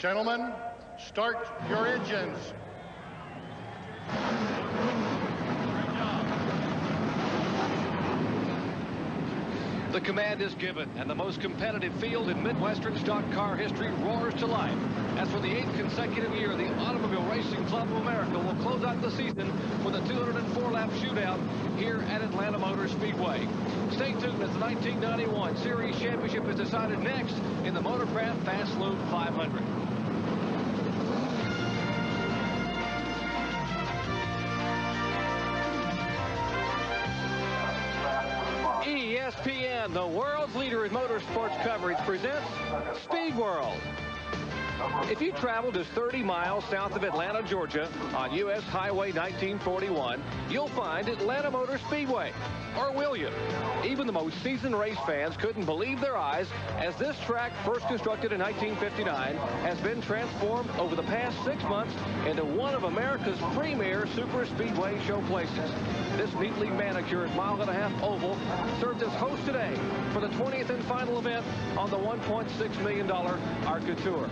Gentlemen, start your engines. The command is given, and the most competitive field in Midwestern stock car history roars to life. As for the 8th consecutive year, the Automobile Racing Club of America will close out the season with a 204-lap shootout here at Atlanta Motor Speedway. Stay tuned as the 1991 Series Championship is decided next in the Motorcraft Fast Lube 500. ESPN, the world's leader in motorsports coverage, presents Speed World. If you travel just 30 miles south of Atlanta, Georgia, on U.S. Highway 1941, you'll find Atlanta Motor Speedway. Or will you? Even the most seasoned race fans couldn't believe their eyes as this track, first constructed in 1959, has been transformed over the past 6 months into one of America's premier super speedway showplaces. This neatly manicured mile-and-a-half oval served as host today for the 20th and final event on the $1.6 million ARCA Tour.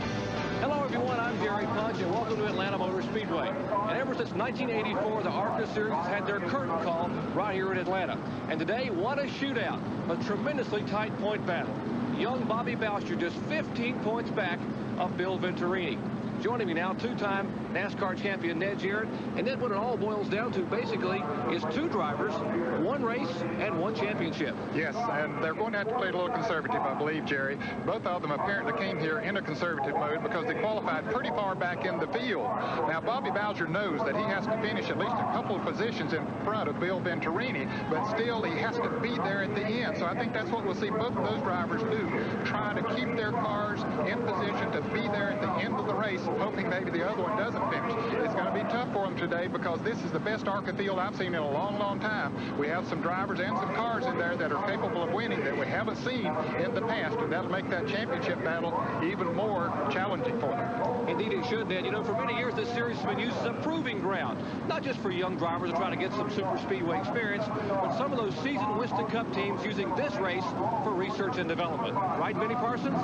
Hello, everyone. I'm Gary Punch, and welcome to Atlanta Motor Speedway. And ever since 1984, the ARCA Series has had their curtain call right here in Atlanta. And today, what a shootout. A tremendously tight point battle. Young Bobby Boucher just 15 points back of Bill Venturini. Joining me now, two-time NASCAR champion Ned Jarrett. And Ned, what it all boils down to, basically, is 2 drivers, 1 race, and 1 championship. Yes, and they're going to have to play a little conservative, I believe, Jerry. Both of them apparently came here in a conservative mode because they qualified pretty far back in the field. Now, Bobby Boucher knows that he has to finish at least a couple of positions in front of Bill Venturini, but still he has to be there at the end. So I think that's what we'll see both of those drivers do, trying to keep their cars in position to be there at the end of the race, hoping maybe the other one doesn't finish. It's going to be tough for them today because this is the best ARCA field I've seen in a long, long time. We have some drivers and some cars in there that are capable of winning that we haven't seen in the past, and that'll make that championship battle even more challenging for them. Indeed it should, Ned. You know, for many years this series has been used as a proving ground, not just for young drivers to try to get some super speedway experience, but some of those seasoned Winston Cup teams using this race for research and development. Right, Benny Parsons?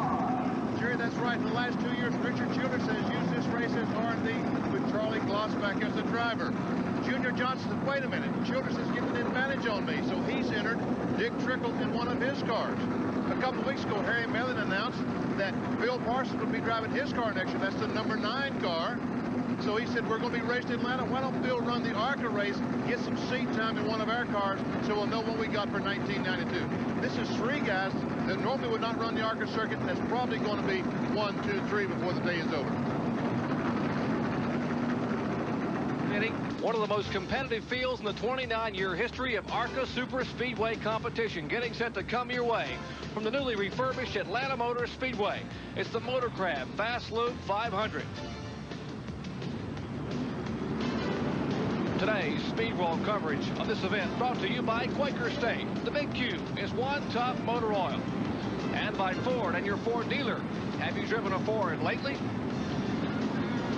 Jerry, that's right. In the last 2 years, Richard Childress has used this race as R&D with Charlie Glossback as the driver. Junior Johnson said, wait a minute, Childress is giving an advantage on me, so he's entered Dick Trickle in one of his cars. A couple of weeks ago, Harry Mellon announced that Bill Parsons would be driving his car next year. That's the number 9 car. So he said, we're going to be raced in Atlanta. Why don't Bill run the ARCA race, get some seat time in one of our cars, so we'll know what we got for 1992. This is 3 guys that normally would not run the ARCA circuit, and it's probably going to be 1, 2, 3 before the day is over. One of the most competitive fields in the 29-year history of ARCA Super Speedway competition getting set to come your way from the newly refurbished Atlanta Motor Speedway. It's the Motorcraft Fast Lube 500. Today's Speed World coverage of this event brought to you by Quaker State. The Big Q is one top motor oil. And by Ford and your Ford dealer. Have you driven a Ford lately?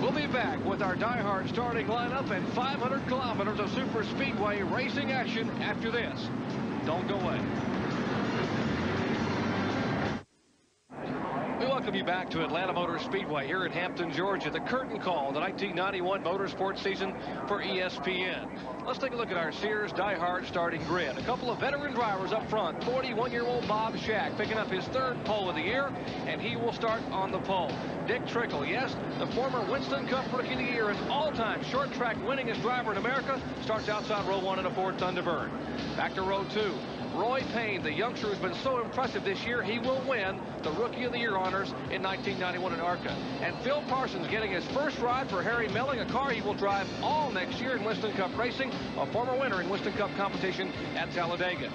We'll be back with our die-hard starting lineup and 500 kilometers of super speedway racing action after this. Don't go away. We welcome you back to Atlanta Motor Speedway here in Hampton, Georgia. The curtain call, the 1991 motorsports season for ESPN. Let's take a look at our Sears die-hard starting grid. A couple of veteran drivers up front. 41-year-old Bob Shack picking up his 3rd pole of the year, and he will start on the pole. Dick Trickle, yes, the former Winston Cup Rookie of the Year and all-time short track winningest driver in America, starts outside row 1 in a Ford Thunderbird. Back to row 2. Roy Payne, the youngster who's been so impressive this year, he will win the Rookie of the Year honors in 1991 in ARCA. And Phil Parsons getting his first ride for Harry Melling, a car he will drive all next year in Winston Cup racing, a former winner in Winston Cup competition at Talladega.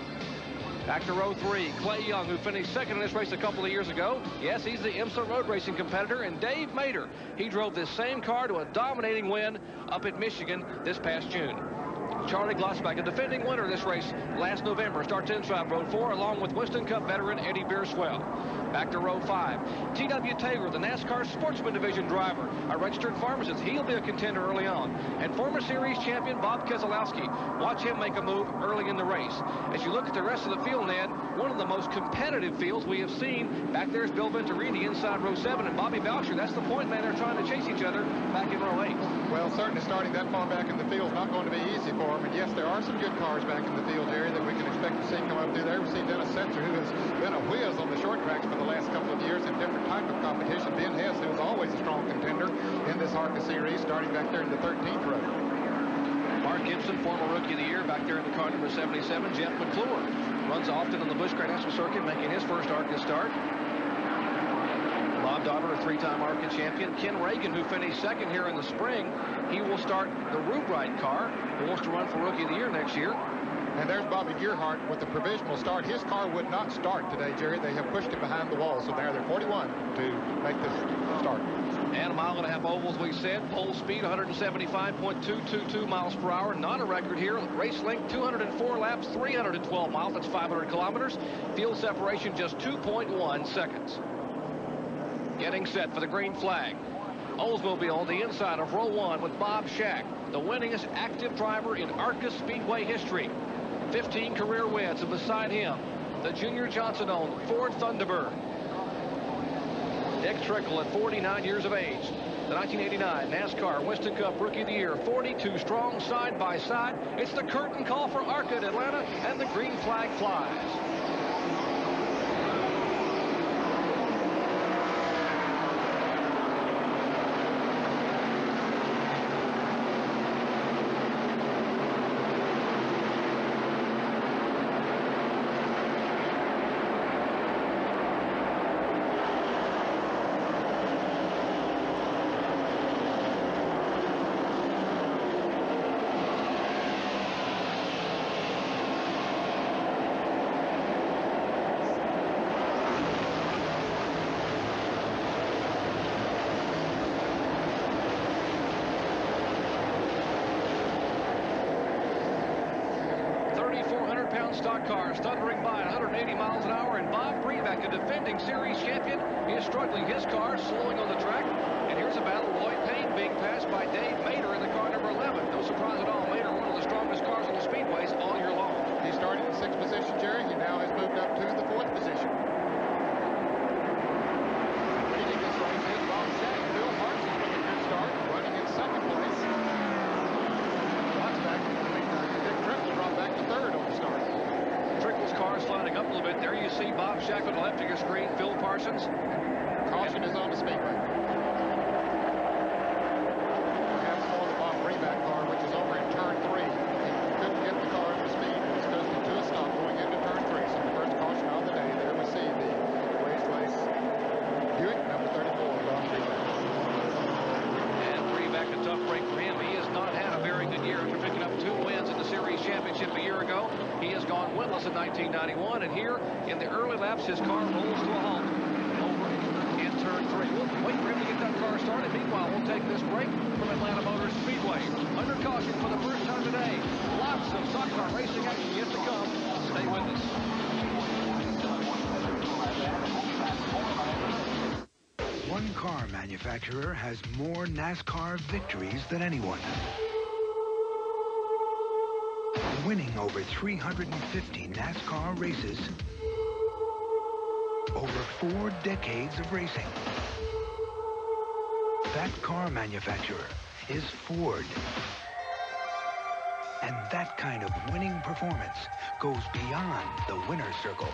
Back to row 3, Clay Young, who finished 2nd in this race a couple of years ago. Yes, he's the IMSA road racing competitor. And Dave Mader, he drove this same car to a dominating win up at Michigan this past June. Charlie Glossback, a defending winner of this race last November, starts inside row 4 along with Winston Cup veteran Eddie Beerswell. Back to row 5. T.W. Taylor, the NASCAR Sportsman Division driver, a registered pharmacist. He'll be a contender early on. And former series champion Bob Keselowski. Watch him make a move early in the race. As you look at the rest of the field, Ned, one of the most competitive fields we have seen. Back there's Bill Venturini inside row 7, and Bobby Boucher. That's the point man. They're trying to chase each other back in row 8. Well, certainly starting that far back in the field is not going to be easy for them. And yes, there are some good cars back in the field area that we can expect to see come up through there. We see Dennis Setzer, who has been a whiz on the short tracks for the last couple of years in different type of competition. Ben Hess, who is always a strong contender in this ARCA series, starting back there in the 13th row. Mark Gibson, former Rookie of the Year, back there in the car number 77. Jeff McClure runs often on the Busch Grand National Circuit, making his first ARCA start. Bob Dauber, a 3-time ARCA champion. Ken Reagan, who finished second here in the spring, he will start the Rube Ride car, who wants to run for Rookie of the Year next year. And there's Bobby Gearhart with the provisional start. His car would not start today, Jerry. They have pushed him behind the wall, so they're 41 to make this start. And a 1.5 mile ovals, we said. Pole speed, 175.222 miles per hour. Not a record here. Race length, 204 laps, 312 miles. That's 500 kilometers. Field separation, just 2.1 seconds. Getting set for the green flag. Oldsmobile on the inside of row 1 with Bob Shack, the winningest active driver in ARCA Speedway history. 15 career wins, and beside him, the Junior Johnson-owned Ford Thunderbird. Dick Trickle at 49 years of age. The 1989 NASCAR Winston Cup Rookie of the Year, 42 strong side by side. It's the curtain call for ARCA at Atlanta, and the green flag flies. Stock cars thundering by at 180 miles an hour, and Bob Brebeck, a defending series champion, is struggling. His car slowing on the track, and here's a battle. Lloyd Payne being passed by Dave Mader in the car number 11. No surprise at all. Mader, one of the strongest cars on the speedways all year long. He started in 6th position, Jerry. He now has moved up to the 4th position. Leading this race is Bob Shack. Bill Parsons with a good start, running in 2nd place. Dick Trickle dropped back to 3rd on the start. Trickle's car sliding up a little bit. There you see Bob Shack on the left of your screen. Phil Parsons. Caution is on the speedway. Perhaps for the Bob Brebeck car, which is over in turn 3. He couldn't get the car up to speed. It was coasting to a stop going into turn 3. So the first caution of the day. There we see the race Buick number 34, Bob Brebeck. And Brebeck, a tough break for him. He has not had a very good year after picking up 2 wins in the series championship a year ago. He has gone winless in 1991, and here in the early laps, his car rolls to a halt over in turn 3. We'll wait for him to get that car started. Meanwhile, we'll take this break from Atlanta Motor Speedway. Under caution for the first time today. Lots of stock car racing action yet to come. Stay with us. One car manufacturer has more NASCAR victories than anyone. Winning over 350 NASCAR races, over 4 decades of racing. That car manufacturer is Ford. And that kind of winning performance goes beyond the winner's circle.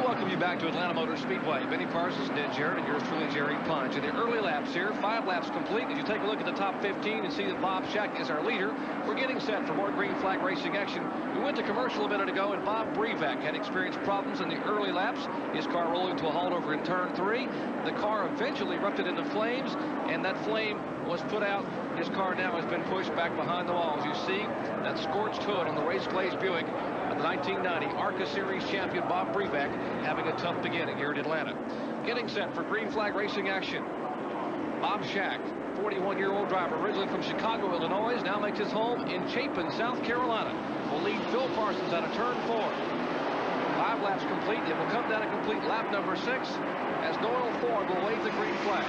Welcome you back to Atlanta Motor Speedway. Benny Parsons, Ned Jarrett, and yours truly, Jerry Punch. In the early laps here, 5 laps complete. As you take a look at the top 15 and see that Bob Shack is our leader, we're getting set for more green flag racing action. We went to commercial a minute ago, and Bob Brebeck had experienced problems in the early laps. His car rolling to a halt over in turn 3. The car eventually erupted into flames, and that flame was put out. His car now has been pushed back behind the wall. As you see, that scorched hood on the race glazed Buick. The 1990 ARCA Series champion Bob Brebeck having a tough beginning here in Atlanta. Getting set for green flag racing action. Bob Shack, 41-year-old driver, originally from Chicago, Illinois, now makes his home in Chapin, South Carolina. Will lead Phil Parsons out of turn 4. 5 laps complete. It will come down to complete lap number 6 as Doyle Ford will wave the green flag.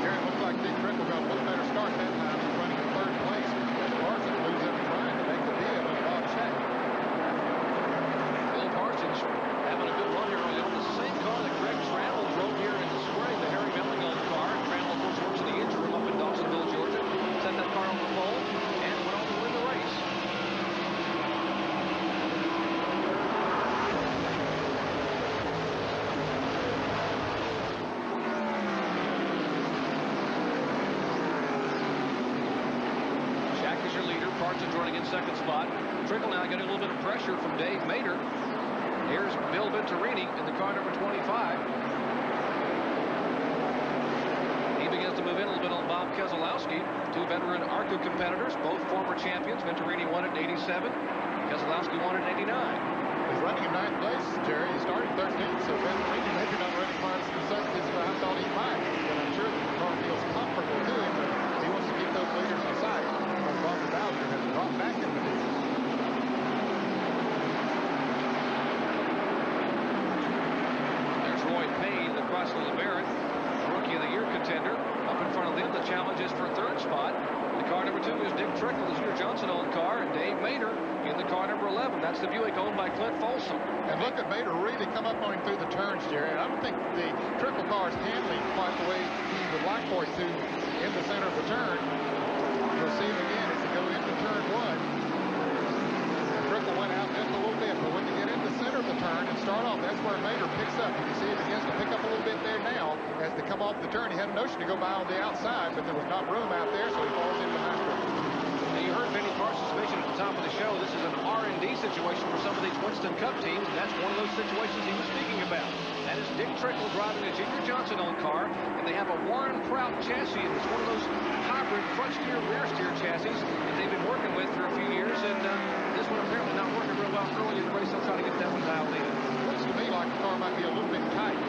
It looks like Dick Trickle got a little better start that time. He's running in 3rd place. Parsons moves up trying to make the deal on Bob Shack. Phil Parsons having a good run here early on. The same car that Greg Trammell drove here in the spring, the Harry Mellingon car. Trammell, of course, works in the engine room up in Dawsonville, Georgia. Set that car on the pole and went on to win the race. Shack is your leader. Parsons running in 2nd spot. Trickle now getting a little bit of pressure from Dave Mader. Here's Bill Venturini in the car number 25. He begins to move in a little bit on Bob Keselowski. 2 veteran ARCA competitors, both former champions. Venturini won it in 87. Keselowski won it in 89. He's running in 9th place, Jerry. He started 13th, so Venturini maybe not running quite as consistent as I thought he might. But I'm sure the car feels comfortable to him, but he wants to keep those leaders in sight because Bobby Bowser has dropped back in the lead. Roy Payne, the Chrysler LeBaron, Rookie of the Year contender. Up in front of them, the challenge is for 3rd spot. The car number 2 is Dick Trickle, the Junior Johnson-owned car, and Dave Mader in the car number 11. That's the Buick owned by Clint Folsom. And look at Mader really come up on him through the turns, Jerry. I don't think the Trickle car is handling quite the way he would like for it to in the center of the turn. You'll see him again as he go into turn 1. Trickle went out just a little bit, but when you get in the center of the turn and start off, that's where Mader picks up. And you see it begins to pick up a little bit there now as they come off the turn. He had a notion to go by on the outside, but there was not room out there, so he falls in behind Trickle. Now you heard Benny Parsons mention at the top of the show, this is an R&D situation for some of these Winston Cup teams, and that's one of those situations he was speaking about. That is Dick Trickle driving a Junior Johnson-owned car, and they have a Warren Prout chassis, and it's one of those hybrid front steer, rear steer chassis that they've been working with for a few years, and this one apparently not working real well early in the race. They'll try to get that one dialed in. Looks to me like the car might be a little bit tight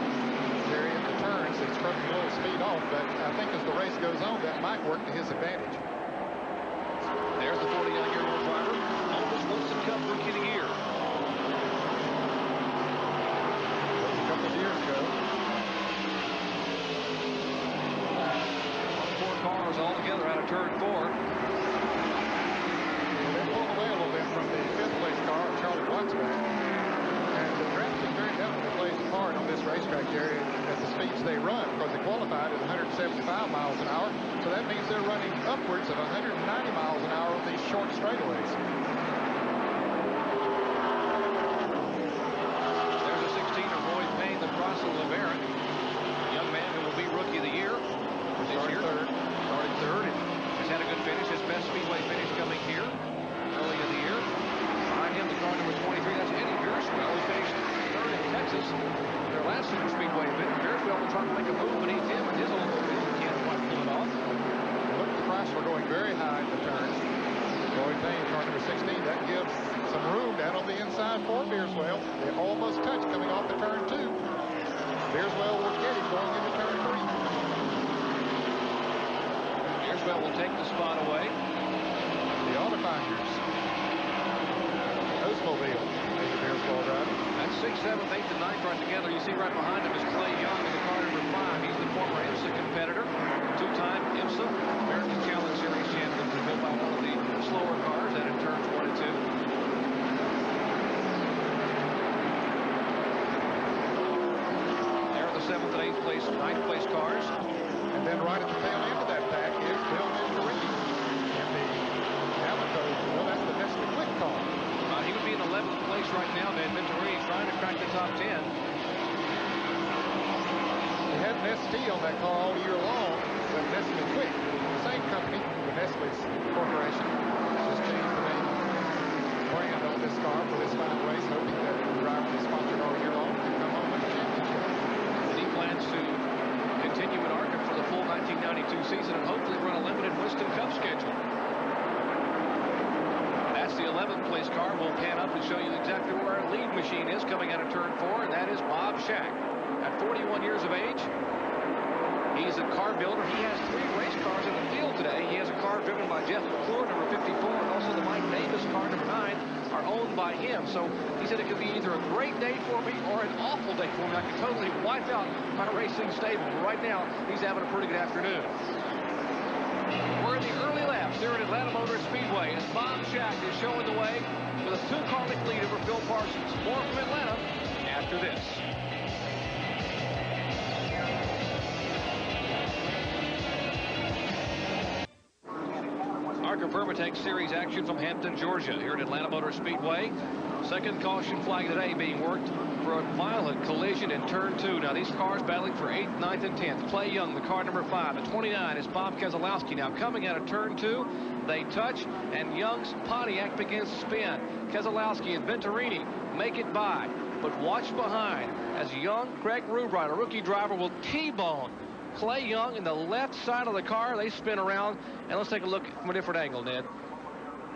there in the turns. It's probably a little speed off, but I think as the race goes on, that might work to his advantage. There's the 49-year-old driver, oldest Winston Cup Rookie of the Year. A couple of years ago. 4 cars all together out of turn 4. They pulled away a little bit from the 5th place car, Charlie Wattsback. And the gravity very definitely plays a part on this racetrack, Jerry, at the speeds they run, because they qualified at 175 miles an hour. So that means they're running upwards of 190 miles an hour on these short straightaways. There's a 16 of Roy Payne, the Chrysler LeBaron. Young man who will be Rookie of the Year this year. Starting third. He's had a good finish. His best speedway finish coming here early in the year. Behind him, the car number 23, that's Eddie Beerswell. He finished 3rd in Texas. Their last super speedway event. Beerswell will try to make a move beneath him, and his automobile can't quite pull it off. Look at the Chrysler going very high in the turns. Roy Payne, car number 16, that gives some room down on the inside for Beerswell. They almost touch coming off the turn 2. Beerswell will get him going into turn 3. Beerswell will take the spot away. The Auto Finders. Oldsmobile. Major Beerswell driving. That's 6th, 7th, 8th, and 9th right together. You see right behind him is Clay Young in the car number 5. He's the former IMSA competitor. 2-time IMSA American Challenge Series champion to go by one of the slower cars out in turns 1 and 2. There are the 7th and 8th place, 9th place cars. And then right at the tail end of that pack is Bill Venturini in the Alico. Well, that's the Nestle Quick car. He would be in 11th place right now, Van Venturini, trying to crack the top 10. They had Nestle on that car all year long, but Nestle Quick, the same company, the Nestle's Corporation, just changed the name brand on this car for this final race, hoping that the driver is sponsored all year long and come home with the championship. He plans to continue in ARCA for the full 1992 season and hopefully run a limited Winston Cup schedule. That's the 11th place car. We'll pan up and show you exactly where our lead machine is coming out of turn 4, and that is Bob Shack. At 41 years of age, he's a car builder. He has 3 race cars in the field today. He has a car driven by Jeff McClure, number 54, and also the Mike Davis car, number 9, are owned by him. So he said it could be either a great day for me or an awful day for me. I could totally wipe out my racing stable. But right now, he's having a pretty good afternoon. We're in the early laps here at Atlanta Motor Speedway as Bob Shack is showing the way with a 2-car lead over Phil Parsons. More from Atlanta after this. ARCA Permatex Series action from Hampton, Georgia, here at Atlanta Motor Speedway. Second caution flag today being worked for a violent collision in turn 2. Now these cars battling for 8th, 9th, and 10th. Clay Young, the car number 5. At 29 is Bob Keselowski. Now coming out of turn 2, they touch, and Young's Pontiac begins to spin. Keselowski and Venturini make it by, but watch behind as young Craig Rubright, a rookie driver, will T-bone Clay Young in the left side of the car. They spin around, and let's take a look from a different angle, Ned.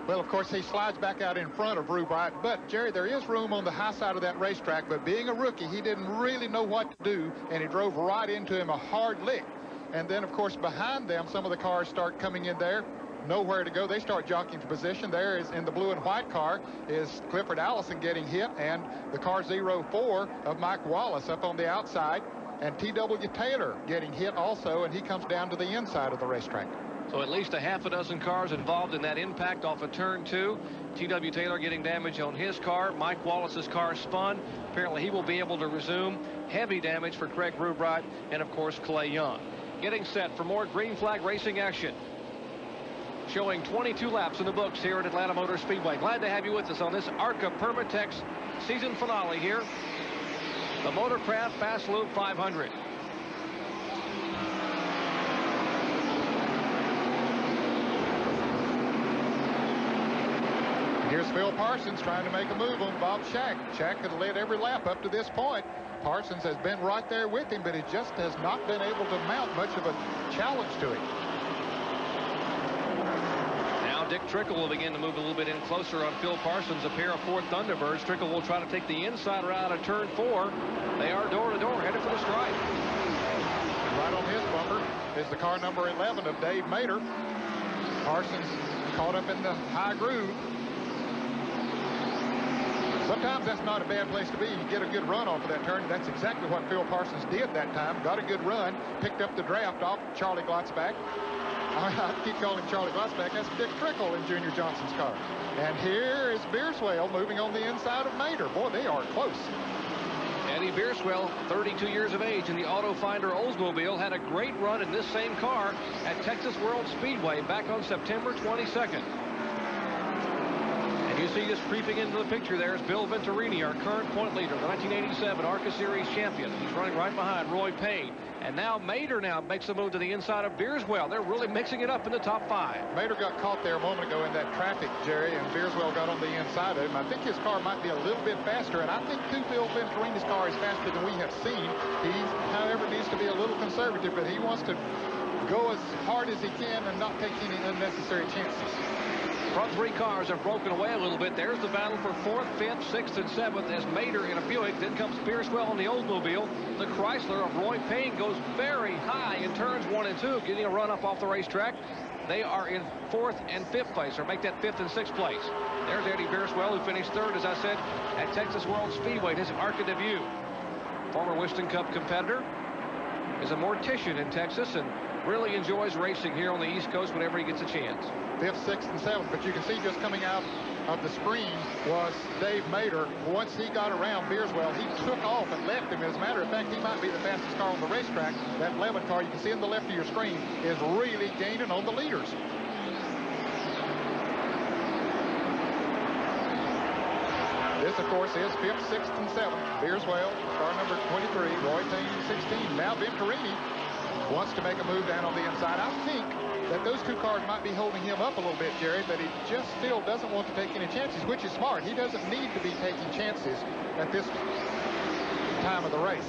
Well, of course, he slides back out in front of Rubright. But, Jerry, there is room on the high side of that racetrack. But being a rookie, he didn't really know what to do, and he drove right into him, a hard lick. And then, of course, behind them, some of the cars start coming in there. Nowhere to go. They start jockeying for position. There is, in the blue and white car, is Clifford Allison getting hit, and the car 04 of Mike Wallace up on the outside. And T.W. Taylor getting hit also, and he comes down to the inside of the racetrack. So at least a half a dozen cars involved in that impact off of turn 2. T.W. Taylor getting damage on his car. Mike Wallace's car spun. Apparently he will be able to resume. Heavy damage for Craig Rubright and, of course, Clay Young. Getting set for more green flag racing action. Showing 22 laps in the books here at Atlanta Motor Speedway. Glad to have you with us on this ARCA Permatex season finale here. The Motorcraft Fast Lube 500. Here's Phil Parsons trying to make a move on Bob Shack. Shack has led every lap up to this point. Parsons has been right there with him, but he just has not been able to mount much of a challenge to him. Now Dick Trickle will begin to move a little bit in closer on Phil Parsons, a pair of Ford Thunderbirds. Trickle will try to take the inside route of turn 4. They are door to door, headed for the stripe. Right on his bumper is the car number 11 of Dave Mader. Parsons caught up in the high groove. Sometimes that's not a bad place to be. You get a good run off of that turn. That's exactly what Phil Parsons did that time. Got a good run, picked up the draft off Charlie Glotzback. I keep calling him Charlie Glotzback. That's Dick Trickle in Junior Johnson's car. And here is Beerswell moving on the inside of Mader. Boy, they are close. Eddie Beerswell, 32 years of age in the Auto Finder Oldsmobile, had a great run in this same car at Texas World Speedway back on September 22nd. And you see just creeping into the picture there is Bill Venturini, our current point leader, the 1987 ARCA Series champion. He's running right behind Roy Payne. And now Mader makes a move to the inside of Beerswell. They're really mixing it up in the top 5. Mader got caught there a moment ago in that traffic, Jerry, and Beerswell got on the inside of him. I think his car might be a little bit faster, and I think too Bill Venturini's car is faster than we have seen. He, however, needs to be a little conservative, but he wants to go as hard as he can and not take any unnecessary chances. Front 3 cars have broken away a little bit. There's the battle for 4th, 5th, 6th, and 7th as Mader in a Buick. Then comes Beerswell in the Oldsmobile. The Chrysler of Roy Payne goes very high in turns 1 and 2, getting a run up off the racetrack. They are in 4th and 5th place, or make that 5th and 6th place. There's Eddie Beerswell, who finished 3rd, as I said, at Texas World Speedway, his ARCA debut. Former Winston Cup competitor, is a mortician in Texas and really enjoys racing here on the East Coast whenever he gets a chance. 5th, 6th, and 7th, but you can see just coming out of the screen was Dave Mader. Once he got around Beerswell, he took off and left him. As a matter of fact, he might be the fastest car on the racetrack. That 11 car you can see in the left of your screen is really gaining on the leaders. This, of course, is 5th, 6th, and 7th. Beerswell, car number 23, Roy Payne, 16. Now Venturini wants to make a move down on the inside. I think that those 2 cars might be holding him up a little bit, Jerry, but he just still doesn't want to take any chances, which is smart. He doesn't need to be taking chances at this time of the race.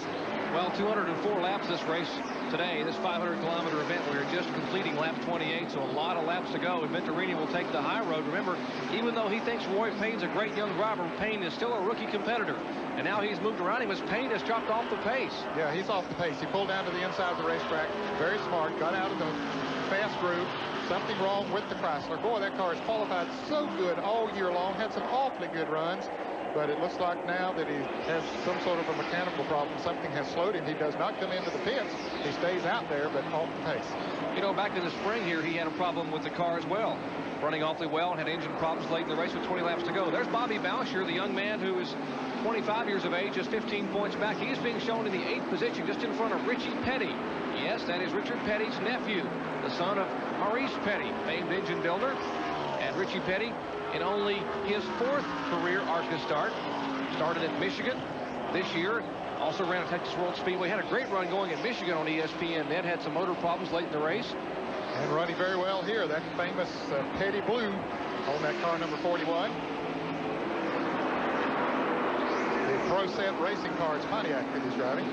Well, 204 laps this race today, this 500-kilometer event. We're just just completing lap 28, so a lot of laps to go. And Venturini will take the high road. Remember, even though he thinks Roy Payne's a great young driver, Payne is still a rookie competitor. And now he's moved around him as Payne has dropped off the pace. Yeah, he's off the pace. He pulled down to the inside of the racetrack. Very smart. Got out of the fast groove. Something wrong with the Chrysler. Boy, that car has qualified so good all year long. Had some awfully good runs. But it looks like now that he has some sort of a mechanical problem. Something has slowed him. He does not come into the pits. He stays out there, but off the pace. You know, back in the spring here, he had a problem with the car as well. Running awfully well and had engine problems late in the race with 20 laps to go. There's Bobby Boucher, the young man who is 25 years of age, just 15 points back. He's being shown in the 8th position, just in front of Richie Petty. Yes, that is Richard Petty's nephew, the son of Maurice Petty, famed engine builder. And Richie Petty, in only his 4th career ARCA start, started at Michigan this year. Also ran at Texas World Speedway. Had a great run going at Michigan on ESPN. Then had some motor problems late in the race. And running very well here. That famous Petty Blue on that car number 41. The Pro Set Racing Cars Pontiac that he's driving.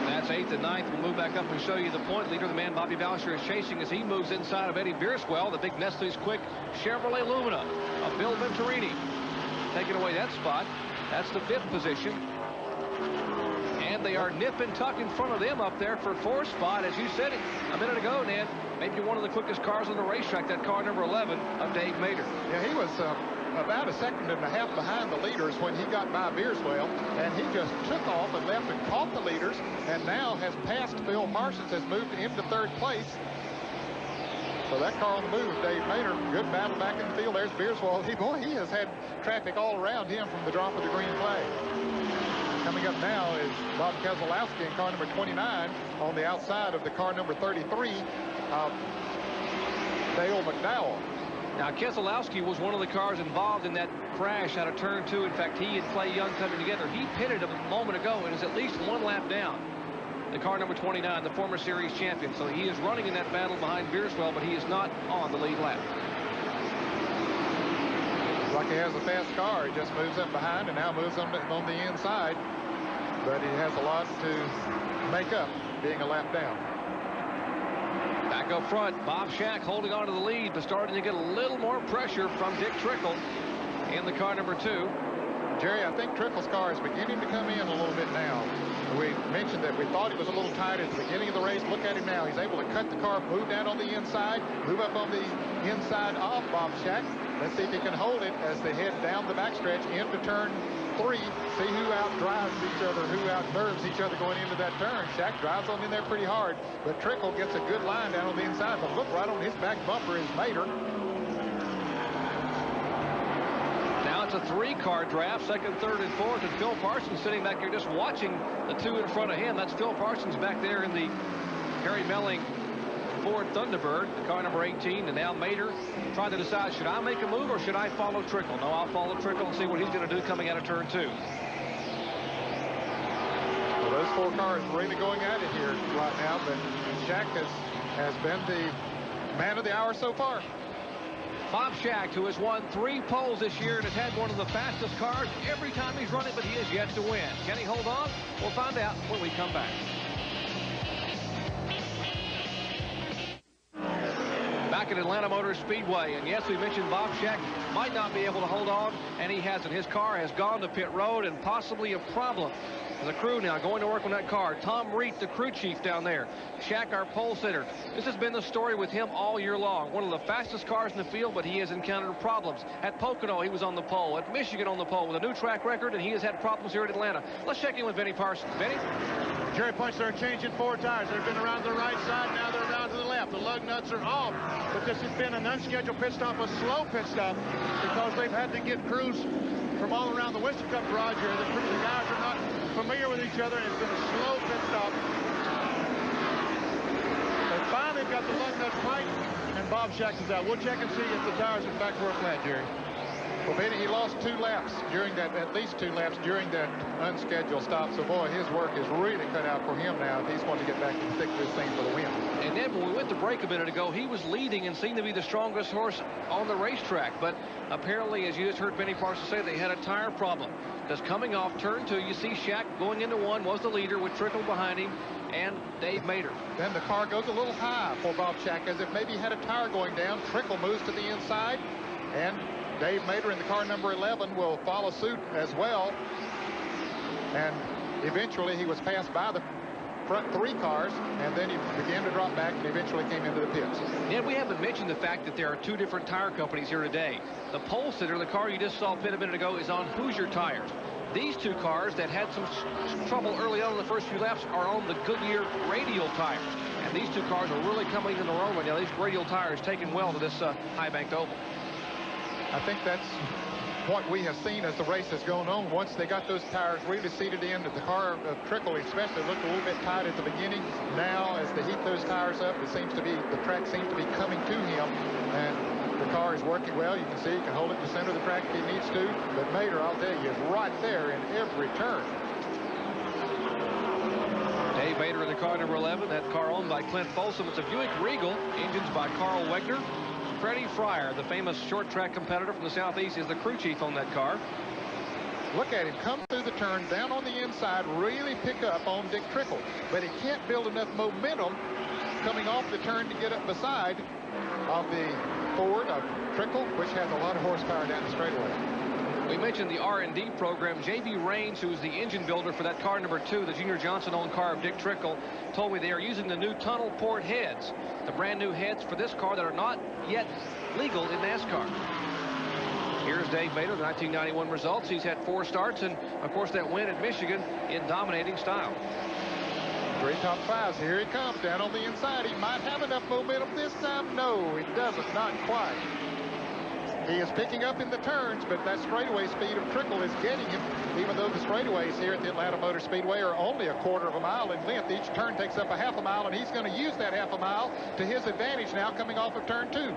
That's 8th and 9th. We'll move back up and show you the point leader. The man Bobby Boucher is chasing as he moves inside of Eddie Bierswell. The big Nestle's Quick Chevrolet Lumina of Bill Venturini taking away that spot. That's the 5th position. And they are nip and tuck in front of them up there for 4th spot. As you said it a minute ago, Ned, maybe one of the quickest cars on the racetrack, that car number 11 of Dave Mader. Yeah, he was about a second and a half behind the leaders when he got by Bierswell, and he just took off and left and caught the leaders, and now has passed Phil Parsons, has moved into 3rd place. So that car on the move, Dave Mader, good battle back in the field. There's Bierswell. He has had traffic all around him from the drop of the green flag. Coming up now is Bob Keselowski in car number 29 on the outside of the car number 33 of Dale McDowell. Now, Keselowski was one of the cars involved in that crash out of turn 2. In fact, he and Clay Young coming together. He pitted a moment ago and is at least 1 lap down. The car number 29, the former series champion. So he is running in that battle behind Bierswell, but he is not on the lead lap. Like he has a fast car. He just moves up behind and now moves on the inside. But he has a lot to make up being a lap down. Back up front, Bob Shack holding on to the lead, but starting to get a little more pressure from Dick Trickle in the car number 2. Jerry, I think Trickle's car is beginning to come in a little bit now. We mentioned that we thought he was a little tight at the beginning of the race. Look at him now. He's able to cut the car, move down on the inside, move up on the inside of Bob Shack. Let's see if he can hold it as they head down the backstretch into turn 3. See who outdrives each other, who outnerves each other going into that turn. Shack drives on in there pretty hard, but Trickle gets a good line down on the inside. But look, right on his back bumper is Mader. Now it's a 3-car draft, 2nd, 3rd, and 4th, and Phil Parsons sitting back here just watching the 2 in front of him. That's Phil Parsons back there in the Harry Melling Ford Thunderbird, the car number 18, and now Mader trying to decide, should I make a move or should I follow Trickle? No, I'll follow Trickle and see what he's going to do coming out of turn 2. Well, those 4 cars really going at it here right now, but Shack has been the man of the hour so far. Bob Shack, who has won 3 poles this year and has had one of the fastest cars every time he's run it, but he has yet to win. Can he hold on? We'll find out when we come back. Back at Atlanta Motor Speedway, and yes, we mentioned Bob Shack might not be able to hold on, and he hasn't. His car has gone to pit road and possibly a problem. The crew now going to work on that car. Tom Reed, the crew chief down there. Shack, our pole sitter. This has been the story with him all year long. One of the fastest cars in the field, but he has encountered problems. At Pocono, he was on the pole. At Michigan, on the pole with a new track record, and he has had problems here at Atlanta. Let's check in with Benny Parsons. Benny? Jerry points, they're changing 4 tires. They've been around to the right side. Now they're around to the left. The lug nuts are off. But this has been an unscheduled pit stop, a slow pit stop, because they've had to get crews from all around the Winston Cup garage here. The guys are not familiar with each other, and it's been a slow pit stop. They finally got the lug nuts tight, and Bob Shack is out. We'll check and see if the tires are back where it's at, Jerry. Well, Benny, he lost 2 laps during that, at least 2 laps during that unscheduled stop. So, boy, his work is really cut out for him now if he's going to get back and stick this thing for the win. And then fact, when we went to break a minute ago, he was leading and seemed to be the strongest horse on the racetrack. But apparently, as you just heard Benny Parsons say, they had a tire problem. Because coming off turn 2, you see Shaq going into 1 was the leader with Trickle behind him and Dave Mader. Then the car goes a little high for Bob Shaq, as if maybe he had a tire going down. Trickle moves to the inside, and Dave Mader in the car number 11 will follow suit as well. And eventually he was passed by the front 3 cars, and then he began to drop back and eventually came into the pits. And we haven't mentioned the fact that there are 2 different tire companies here today. The pole sitter, the car you just saw pit a minute ago, is on Hoosier tires. These 2 cars that had some trouble early on in the first few laps are on the Goodyear radial tires. And these 2 cars are really coming into their own right now. These radial tires taking well to this high-banked oval. I think that's what we have seen as the race has gone on. Once they got those tires really seated in, the car of Trickle especially looked a little bit tight at the beginning. Now, as they heat those tires up, it seems to be, the track seems to be coming to him, and the car is working well. You can see he can hold it to the center of the track if he needs to. But Mader, I'll tell you, is right there in every turn. Dave Mader in the car number 11. That car owned by Clint Folsom. It's a Buick Regal. Engines by Carl Wegner. Freddie Fryer, the famous short track competitor from the Southeast, is the crew chief on that car. Look at him come through the turn, down on the inside, really pick up on Dick Trickle. But he can't build enough momentum coming off the turn to get up beside of the Ford of Trickle, which has a lot of horsepower down the straightaway. We mentioned the R&D program. J.B. Raines, who is the engine builder for that car number 2, the Junior Johnson-owned car of Dick Trickle, told me they are using the new tunnel port heads, the brand new heads for this car that are not yet legal in NASCAR. Here's Dave Mader, the 1991 results. He's had 4 starts, and of course that win at Michigan in dominating style. 3 top 5s. Here he comes down on the inside. He might have enough momentum this time. No, he doesn't. Not quite. He is picking up in the turns, but that straightaway speed of Trickle is getting him, even though the straightaways here at the Atlanta Motor Speedway are only a 1/4 of a mile in length. Each turn takes up a 1/2 a mile, and he's going to use that 1/2 a mile to his advantage now coming off of turn 2.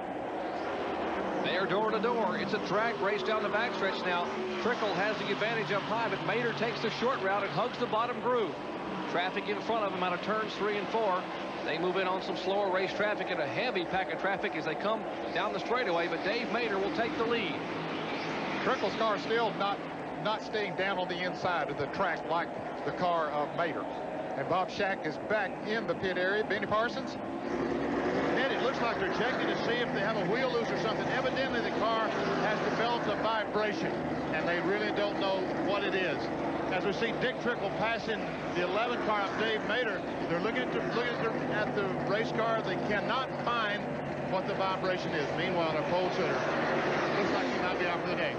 They are door to door. It's a drag race down the backstretch now. Trickle has the advantage up high, but Mader takes the short route and hugs the bottom groove. Traffic in front of him out of turns 3 and 4. They move in on some slower race traffic and a heavy pack of traffic as they come down the straightaway, but Dave Mader will take the lead. Trickle's car still not staying down on the inside of the track like the car of Mader. And Bob Shaq is back in the pit area. Benny Parsons? And it looks like they're checking to see if they have a wheel loose or something. Evidently, the car has developed a vibration, and they really don't know what it is. As we see Dick Trickle passing the 11 car of Dave Mader, they're looking at the race car. They cannot find what the vibration is. Meanwhile, the pole sitter looks like he might be out for the day.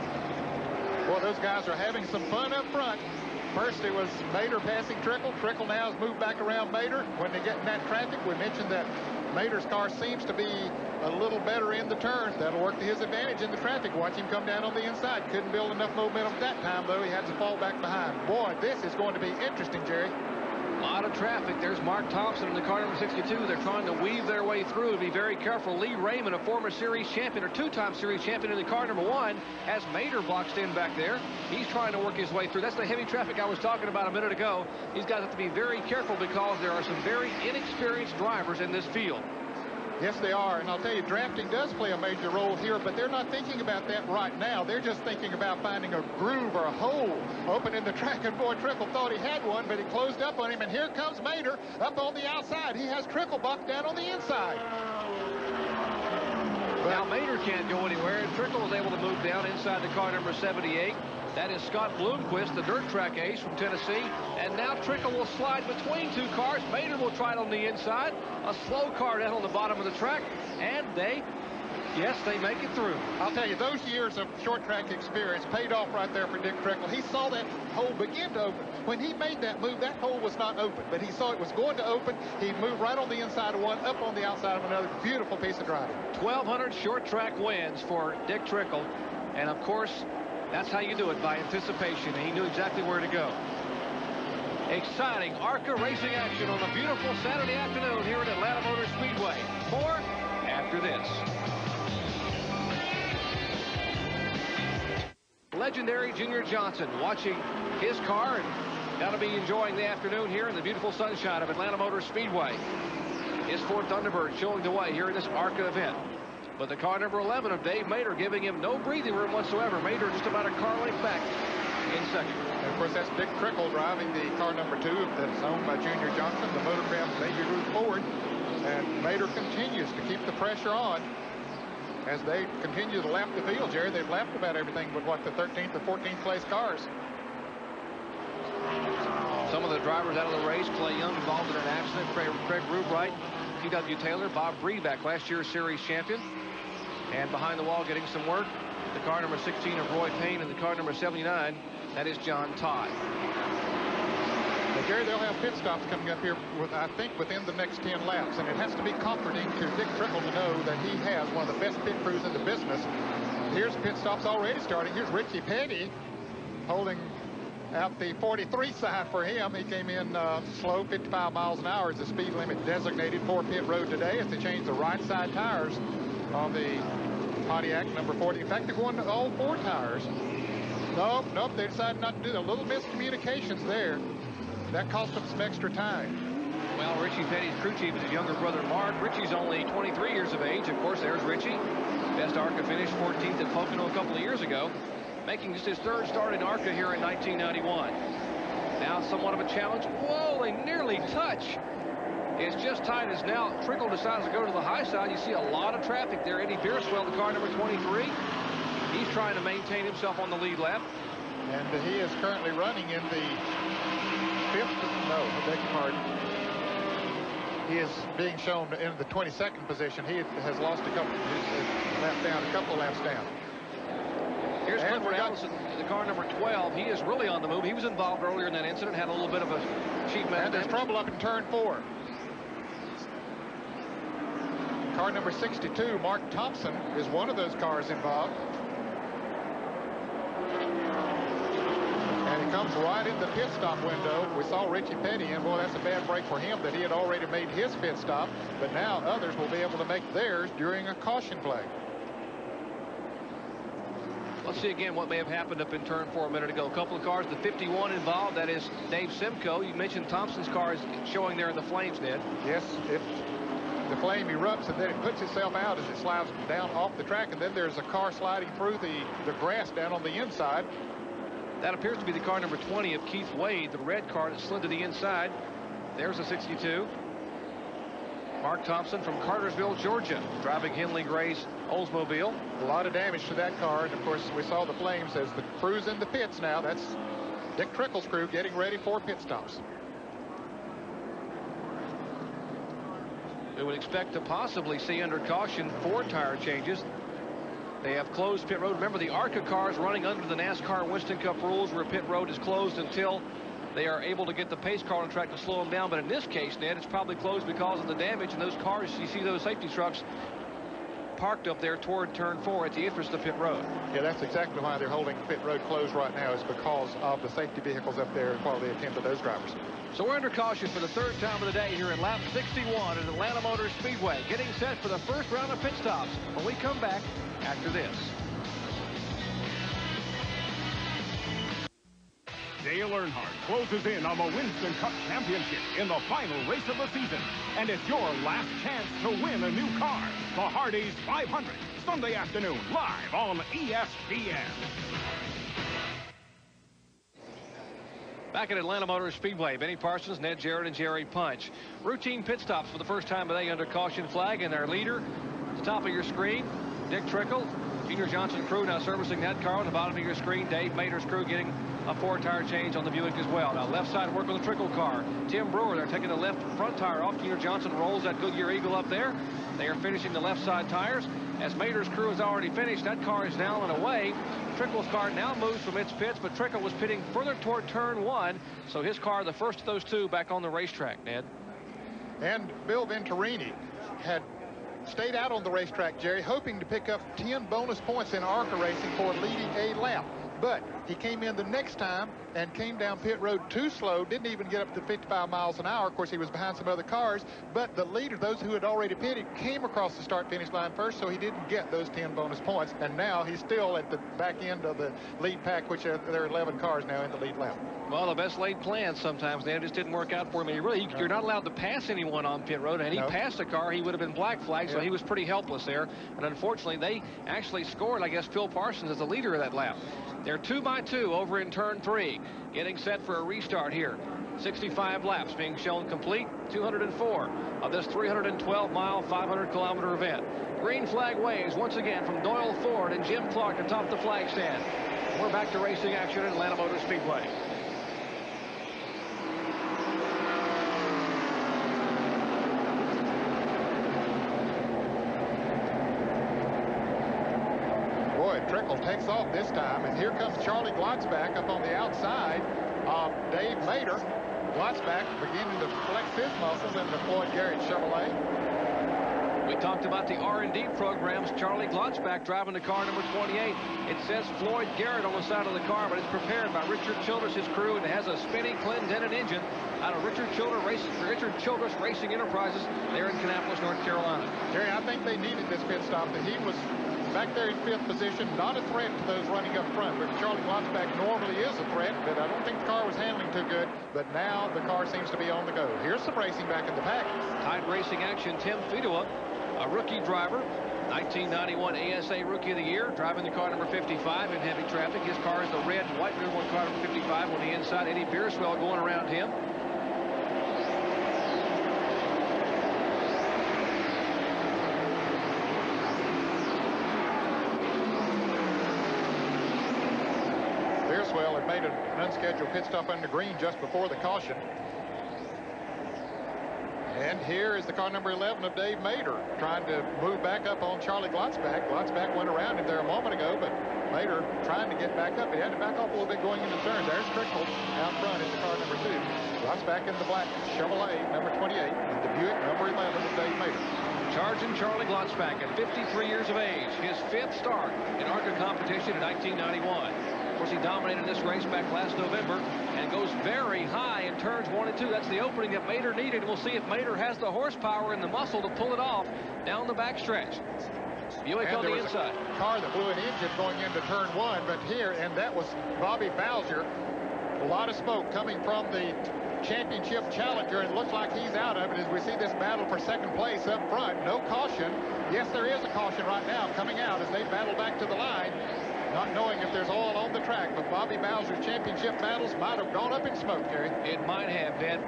Well, those guys are having some fun up front. First, it was Mader passing Trickle. Trickle now has moved back around Mader. When they get in that traffic, we mentioned that Mader's car seems to be a little better in the turns. That'll work to his advantage in the traffic. Watch him come down on the inside. Couldn't build enough momentum that time, though. He had to fall back behind. Boy, this is going to be interesting, Jerry. A lot of traffic. There's Mark Thompson in the car number 62. They're trying to weave their way through to be very careful. Lee Raymond, a former series champion or 2-time series champion in the car number 1, has Mader boxed in back there. He's trying to work his way through. That's the heavy traffic I was talking about a minute ago. These guys have to be very careful because there are some very inexperienced drivers in this field. Yes, they are. And I'll tell you, drafting does play a major role here, but they're not thinking about that right now. They're just thinking about finding a groove or a hole open in the track. And boy, Trickle thought he had one, but he closed up on him. And here comes Mader up on the outside. He has Trickle bucked down on the inside. Now Mader can't go anywhere, and Trickle was able to move down inside the car number 78. That is Scott Bloomquist, the dirt track ace from Tennessee. And now Trickle will slide between 2 cars. Mader will try it on the inside. A slow car down on the bottom of the track. And they make it through. I'll tell you, those years of short track experience paid off right there for Dick Trickle. He saw that hole begin to open. When he made that move, that hole was not open, but he saw it was going to open. He moved right on the inside of one, up on the outside of another. Beautiful piece of driving. 1,200 short track wins for Dick Trickle. And of course, that's how you do it, by anticipation. And he knew exactly where to go. Exciting ARCA racing action on a beautiful Saturday afternoon here at Atlanta Motor Speedway. More after this. Legendary Junior Johnson watching his car, and got to be enjoying the afternoon here in the beautiful sunshine of Atlanta Motor Speedway. his Ford Thunderbird showing the way here in this ARCA event. But the car number 11 of Dave Mater giving him no breathing room whatsoever. Mater just about a car length back in second. And of course, that's Dick Trickle driving the car number 2 that's owned by Junior Johnson, the Motorcraft Baby Ruth Ford. And Mater continues to keep the pressure on as they continue to lap the field, Jerry. They've lapped about everything but, what, the 13th or 14th place cars. Some of the drivers out of the race: Clay Young involved in an accident, Craig Rubright, T.W. Taylor, Bob Breback, last year's series champion. And behind the wall getting some work, the car number 16 of Roy Payne, and the car number 79, that is John Todd. Well, Jerry, they'll have pit stops coming up here, I think, within the next 10 laps. And it has to be comforting to Dick Trickle to know that he has one of the best pit crews in the business. Here's pit stops already starting. Here's Richie Petty holding out the 43 side for him. He came in slow, 55 miles an hour is the speed limit designated for pit road today as they change the right side tires on the Pontiac number 40. In fact, they're going to all 4 tires. Nope, they decided not to do that. A little miscommunications there. That cost them some extra time. Well, Richie Petty's crew chief is his younger brother, Mark. Richie's only 23 years of age. Of course, there's Richie. Best ARCA finish, 14th at Pocono a couple of years ago, making just his 3rd start in ARCA here in 1991. Now somewhat of a challenge. Whoa, they nearly touch. It's just tight as now Trickle decides to go to the high side. You see a lot of traffic there. Eddie Beerswell, the car number 23. He's trying to maintain himself on the lead lap. And he is currently running in the 5th, no, I beg your pardon. He is being shown in the 22nd position. He has lost a couple of laps down. Here's Clifford Allison, the car number 12. He is really on the move. He was involved earlier in that incident, had a little bit of a sheet metal. And there's trouble up in turn 4. Car number 62, Mark Thompson, is one of those cars involved. And he comes right in the pit stop window. We saw Richie Petty, and boy, that's a bad break for him that he had already made his pit stop. But now others will be able to make theirs during a caution play. Let's see again what may have happened up in turn 4 a minute ago. A couple of cars, the 51 involved, that is Dave Simcoe. You mentioned Thompson's car is showing there in the flames, Ned. Yes, the flame erupts and then it puts itself out as it slides down off the track, and then there's a car sliding through the grass down on the inside. That appears to be the car number 20 of Keith Wade, the red car that slid to the inside. There's a 62. Mark Thompson from Cartersville, Georgia, driving Henley Gray's Oldsmobile. A lot of damage to that car, and of course we saw the flames as the crew's in the pits now. That's Dick Trickle's crew getting ready for pit stops. We would expect to possibly see under caution 4 tire changes. They have closed pit road. Remember, the ARCA cars running under the NASCAR Winston Cup rules where pit road is closed until they are able to get the pace car on track to slow them down. But in this case, Ned, it's probably closed because of the damage. And those cars, you see those safety trucks parked up there toward turn 4 at the entrance to pit road. Yeah, that's exactly why they're holding pit road closed right now, is because of the safety vehicles up there while they attend to those drivers. So we're under caution for the 3rd time of the day here in lap 61 at Atlanta Motor Speedway, getting set for the first round of pit stops when we come back after this. Dale Earnhardt closes in on the Winston Cup Championship in the final race of the season. And it's your last chance to win a new car. The Hardee's 500, Sunday afternoon, live on ESPN. Back at Atlanta Motor Speedway, Benny Parsons, Ned Jarrett, and Jerry Punch. Routine pit stops for the first time today under caution flag, and our leader, at the top of your screen, Dick Trickle. Junior Johnson crew now servicing that car. On the bottom of your screen, Dave Mater's crew getting a 4-tire change on the Buick as well. Now left side work on the Trickle car. Tim Brewer, they're taking the left front tire off. Junior Johnson rolls that Goodyear Eagle up there. They are finishing the left side tires. As Mater's crew has already finished, that car is down and away. Trickle's car now moves from its pits, but Trickle was pitting further toward turn 1, so his car, the first of those 2, back on the racetrack, Ned. And Bill Venturini had stayed out on the racetrack, Jerry, hoping to pick up 10 bonus points in ARCA racing for leading a lap. but he came in the next time and came down pit road too slow, didn't even get up to 55 miles an hour. Of course, he was behind some other cars, but the leader, those who had already pitted, came across the start-finish line first, so he didn't get those 10 bonus points, and now he's still at the back end of the lead pack, which there are 11 cars now in the lead lap. Well, the best laid plans sometimes, Dan, just didn't work out for him. You're not allowed to pass anyone on pit road, and he passed a car, he would have been black flagged, so he was pretty helpless there. And unfortunately, they actually scored, I guess, Phil Parsons as the leader of that lap. They're 2 by 2 over in turn 3, getting set for a restart here. 65 laps being shown complete, 204 of this 312-mile, 500-kilometer event. Green flag waves once again from Doyle Ford and Jim Clark atop the flag stand. We're back to racing action at Atlanta Motor Speedway. Trickle takes off this time, and here comes Charlie Glotzback up on the outside of Dave Mader. Glotzback beginning to flex his muscles in the Floyd Garrett Chevrolet. We talked about the R&D programs. Charlie Glotzback driving the car number 28. It says Floyd Garrett on the side of the car, but it's prepared by Richard Childress, his crew, and it has a spinny Clendenin engine out of Richard Childress Racing Enterprises there in Kannapolis, North Carolina. Jerry, I think they needed this pit stop, and he was back there in 5th position, not a threat to those running up front, but Charlie Glotzback normally is a threat, but I don't think the car was handling too good, but now the car seems to be on the go. Here's some racing back in the pack. Tied racing action, Tim Fedua, a rookie driver, 1991 ASA Rookie of the Year, driving the car number 55 in heavy traffic. His car is the red and white number 1 car number 55 on the inside. Eddie Beerswell going around him. Had made an unscheduled pit stop under green just before the caution. And here is the car number 11 of Dave Mader trying to move back up on Charlie Glotzback. Glotzback went around him there a moment ago, but Mader trying to get back up. He had to back off a little bit going into turn. There's Trickle out front in the car number 2. Glotzback in the black Chevrolet number 28 and the Buick number 11 of Dave Mader. Charging Charlie Glotzback at 53 years of age. His 5th start in ARCA competition in 1991. Of course, he dominated this race back last November and goes very high in turns 1 and 2. That's the opening that Mader needed. We'll see if Mader has the horsepower and the muscle to pull it off down the backstretch. Buick on the inside. A car that blew an engine going into turn 1, but here, and that was Bobby Bowser. A lot of smoke coming from the championship challenger, and it looks like he's out of it as we see this battle for second place up front. No caution. Yes, there is a caution right now coming out as they battle back to the line, not knowing if there's oil on the track, but Bobby Bowser's championship battles might have gone up in smoke, Gary. It might have been.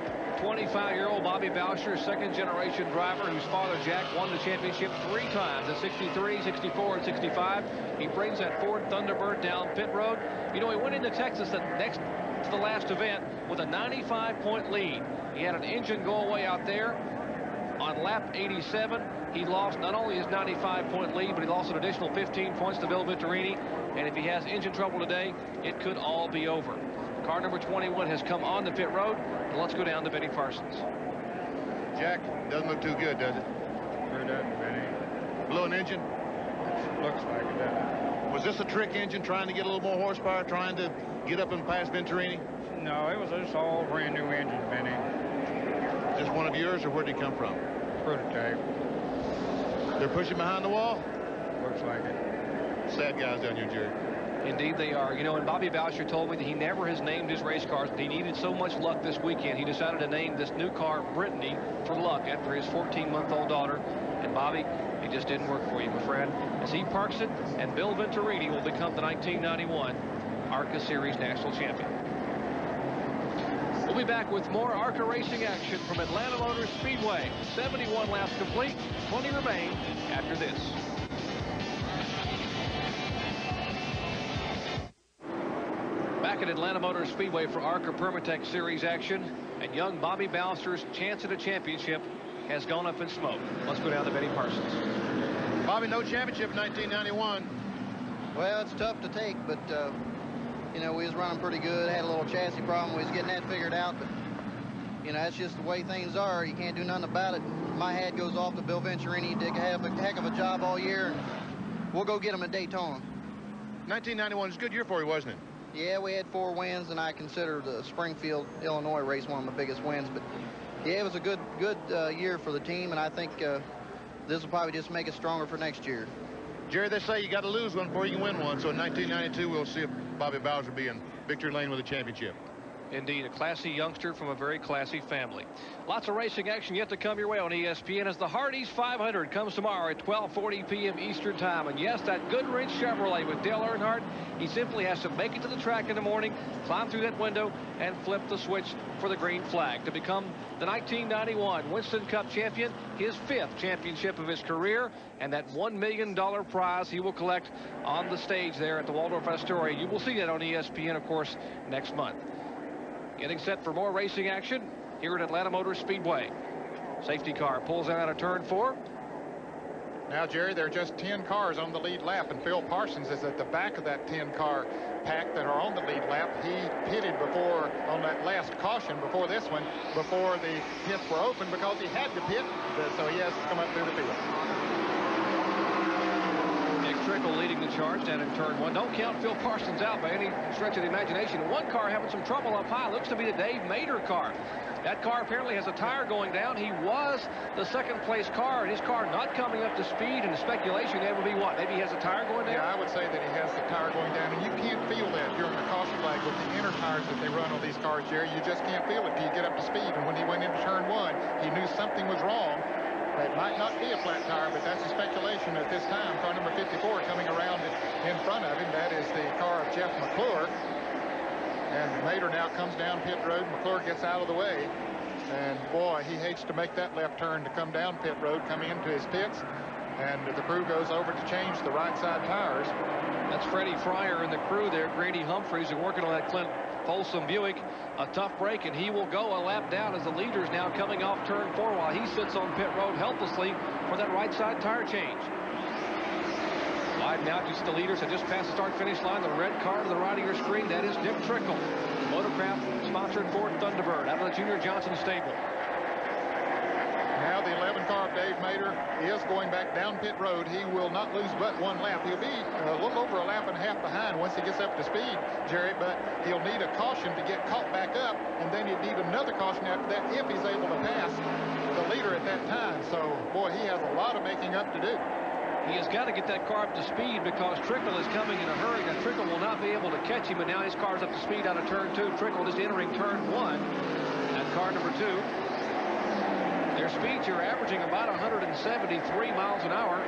25-year-old Bobby Bowser, second-generation driver whose father, Jack, won the championship 3 times in 63, 64, and 65. He brings that Ford Thunderbird down pit road. You know, he went into Texas next to the last event with a 95-point lead. He had an engine go away out there. On lap 87, he lost not only his 95-point lead, but he lost an additional 15 points to Bill Venturini. And if he has engine trouble today, it could all be over. Car number 21 has come on the pit road. And let's go down to Benny Parsons. Jack, doesn't look too good, does it? Sure doesn't, Benny. Blew an engine? Looks like it, doesn't it? Was this a trick engine trying to get a little more horsepower, trying to get up and past Venturini? No, it was just all brand new engine, Benny. Just one of yours, or where'd he come from? Prototype. They're pushing behind the wall? Looks like it. Sad guys down here, Jerry. Indeed they are. You know, and Bobby Bowser told me that he never has named his race cars, but he needed so much luck this weekend, he decided to name this new car Brittany for luck after his 14-month-old daughter. And Bobby, it just didn't work for you, my friend, as he parks it, and Bill Venturini will become the 1991 ARCA Series National Champion. We'll be back with more ARCA racing action from Atlanta Motor Speedway. 71 laps complete, 20 remain after this. Back at Atlanta Motor Speedway for ARCA Permatech Series action, and young Bobby Bowser's chance at a championship has gone up in smoke. Let's go down to Benny Parsons. Bobby, no championship in 1991. Well, it's tough to take, but you know, we was running pretty good. Had a little chassis problem. We was getting that figured out, but you know, that's just the way things are. You can't do nothing about it. My hat goes off to Bill Venturini. He did a heck of a job all year. We'll go get him at Daytona. 1991 was a good year for you, wasn't it? Yeah, we had 4 wins, and I consider the Springfield, Illinois race one of my biggest wins. But yeah, it was a good year for the team, and I think this will probably just make us stronger for next year. Jerry, they say you got to lose one before you can win one. So in 1992, we'll see if Bobby Bowser be in victory lane with a championship. Indeed, a classy youngster from a very classy family. Lots of racing action yet to come your way on ESPN as the Hardee's 500 comes tomorrow at 12:40 p.m. Eastern Time. And yes, that Goodrich Chevrolet with Dale Earnhardt, he simply has to make it to the track in the morning, climb through that window, and flip the switch for the green flag to become the 1991 Winston Cup champion, his 5th championship of his career, and that $1 million prize he will collect on the stage there at the Waldorf Astoria. You will see that on ESPN, of course, next month. Getting set for more racing action here at Atlanta Motor Speedway. Safety car pulls out of turn 4. Now, Jerry, there are just 10 cars on the lead lap, and Phil Parsons is at the back of that 10-car pack that are on the lead lap. He pitted before on that last caution before this one, before the pits were open, because he had to pit, so he has to come up through the field. Trickle leading the charge down in turn 1. Don't count Phil Parsons out by any stretch of the imagination. One car having some trouble up high. Looks to be the Dave Mader car. That car apparently has a tire going down. He was the second-place car, and his car not coming up to speed. And the speculation there would be what? Maybe he has a tire going down? Yeah, I would say that he has the tire going down, and you can't feel that during the caution flag with the inner tires that they run on these cars, Jerry. You just can't feel it till you get up to speed. And when he went into turn 1, he knew something was wrong. It might not be a flat tire, but that's a speculation at this time. Car number 54 coming around in front of him. That is the car of Jeff McClure. And Mader now comes down pit road. McClure gets out of the way. And boy, he hates to make that left turn to come down pit road, come into his pits. And the crew goes over to change the right side tires. That's Freddie Fryer and the crew there. Grady Humphreys are working on that Clint Folsom Buick. A tough break, and he will go a lap down as the leader's now coming off turn 4 while he sits on pit road helplessly for that right side tire change. Wide now, just the leaders have just passed the start-finish line. The red car to the right of your screen, that is Dick Trickle. Motorcraft sponsored Ford Thunderbird out of the Junior Johnson stable. Now the 11 car of Dave Mader is going back down pit road. He will not lose but 1 lap. He'll be a little over a lap and a half behind once he gets up to speed, Jerry, but he'll need a caution to get caught back up, and then he'll need another caution after that if he's able to pass the leader at that time. So, boy, he has a lot of making up to do. He has got to get that car up to speed because Trickle is coming in a hurry, and Trickle will not be able to catch him, and now his car's up to speed out of turn 2. Trickle just entering turn 1 at car number 2. Their speeds are averaging about 173 miles an hour.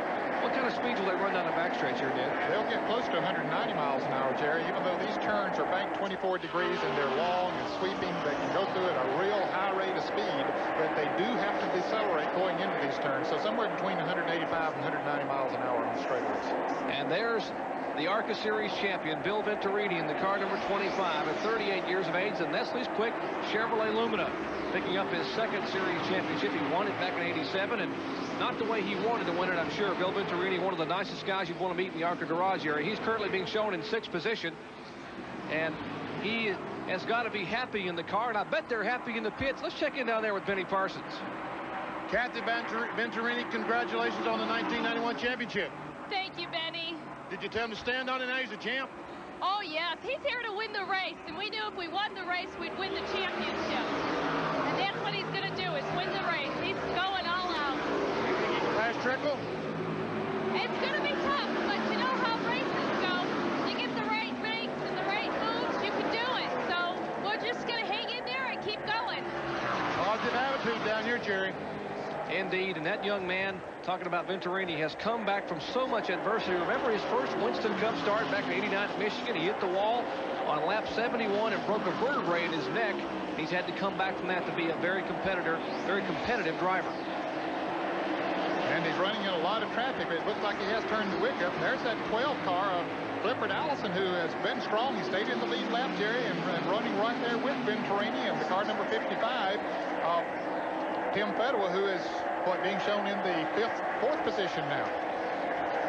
What kind of speeds will they run down the backstretch here, Dan? They'll get close to 190 miles an hour, Jerry, even though these turns are banked 24 degrees and they're long and sweeping. They can go through at a real high rate of speed, but they do have to decelerate going into these turns. So somewhere between 185 and 190 miles an hour on the straightaways. And there's the ARCA Series champion, Bill Venturini, in the car number 25 at 38 years of age. And Nestle's Quick Chevrolet Lumina picking up his 2nd series championship. He won it back in '87, and not the way he wanted to win it, I'm sure. Bill Venturini, one of the nicest guys you'd want to meet in the ARCA garage area. He's currently being shown in 6th position, and he has got to be happy in the car, and I bet they're happy in the pits. Let's check in down there with Benny Parsons. Kathy Venturini, congratulations on the 1991 championship. Thank you, Benny. Did you tell him to stand on it now he's a champ? Oh, yes. He's here to win the race, and we knew if we won the race, we'd win the championship. And that's what he's going to do, is win the race. He's going all out. You think he can pass Trickle? It's going to be tough, but you know how races go. You get the right brakes and the right moves, you can do it. So we're just going to hang in there and keep going. Positive attitude down here, Jerry. Indeed, and that young man, talking about Venturini, has come back from so much adversity. Remember his first Winston Cup start back in '89 at Michigan? He hit the wall on lap 71 and broke a vertebrae in his neck. He's had to come back from that to be a very competitive driver. And he's running in a lot of traffic. It looks like he has turned the wick up. And there's that 12 car of Clifford Allison, who has been strong. He stayed in the lead lap, Jerry, and running right there with Venturini. And the car number 55 of Tim Fedwa, who is being shown in the 4th position now.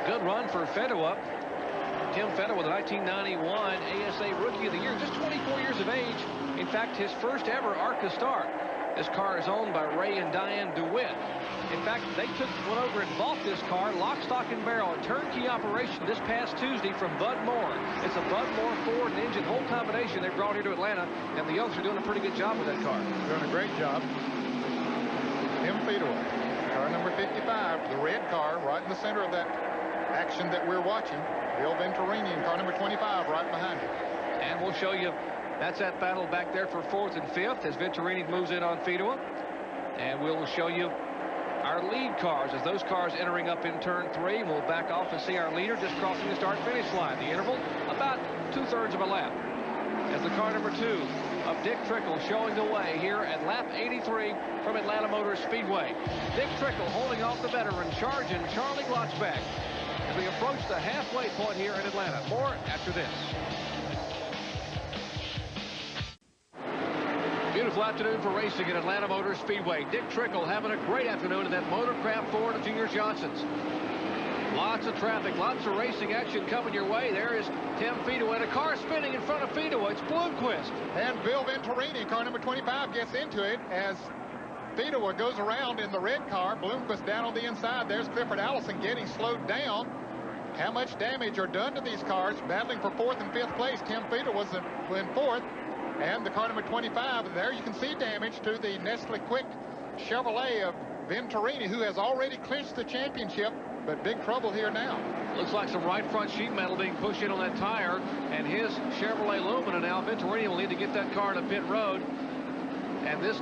Good run for Fedwa. Tim Fedwa, the 1991 ASA Rookie of the Year, just 24 years of age. In fact, his first ever ARCA start. This car is owned by Ray and Diane DeWitt. In fact, they went over and bought this car, lock, stock, and barrel, a turnkey operation this past Tuesday from Bud Moore. It's a Bud Moore Ford and engine whole combination they brought here to Atlanta, and the Youngs are doing a pretty good job with that car. Doing a great job. Tim Feedaway, car number 55, the red car right in the center of that action that we're watching. Bill Venturini in car number 25 right behind him. And we'll show you that's that battle back there for 4th and 5th as Venturini moves in on Fedewa. And we'll show you our lead cars as those cars entering up in turn 3. We'll back off and see our leader just crossing the start-finish line. The interval about 2/3 of a lap. As the car number 2 of Dick Trickle showing the way here at lap 83 from Atlanta Motor Speedway. Dick Trickle holding off the veteran, charging Charlie Glotzback as we approach the halfway point here in Atlanta. More after this. Beautiful afternoon for racing at Atlanta Motor Speedway. Dick Trickle having a great afternoon in that Motorcraft Ford of Junior Johnson's. Lots of traffic, lots of racing action coming your way. There is Tim Fedewa and a car spinning in front of Fedewa. It's Bloomquist. And Bill Venturini, car number 25, gets into it as Fedewa goes around in the red car. Bloomquist down on the inside. There's Clifford Allison getting slowed down. How much damage are done to these cars? Battling for 4th and 5th place. Tim Fedewa was in 4th. And the car number 25, there you can see damage to the Nestle Quick Chevrolet of Venturini, who has already clinched the championship, but big trouble here now. Looks like some right front sheet metal being pushed in on that tire, and his Chevrolet Lumina now. Venturini will need to get that car to pit road. And this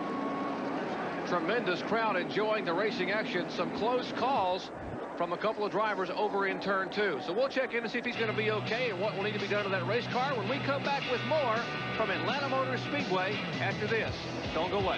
tremendous crowd enjoying the racing action. Some close calls from a couple of drivers over in turn 2. So we'll check in to see if he's going to be okay and what will need to be done to that race car when we come back with more from Atlanta Motor Speedway after this. Don't go away.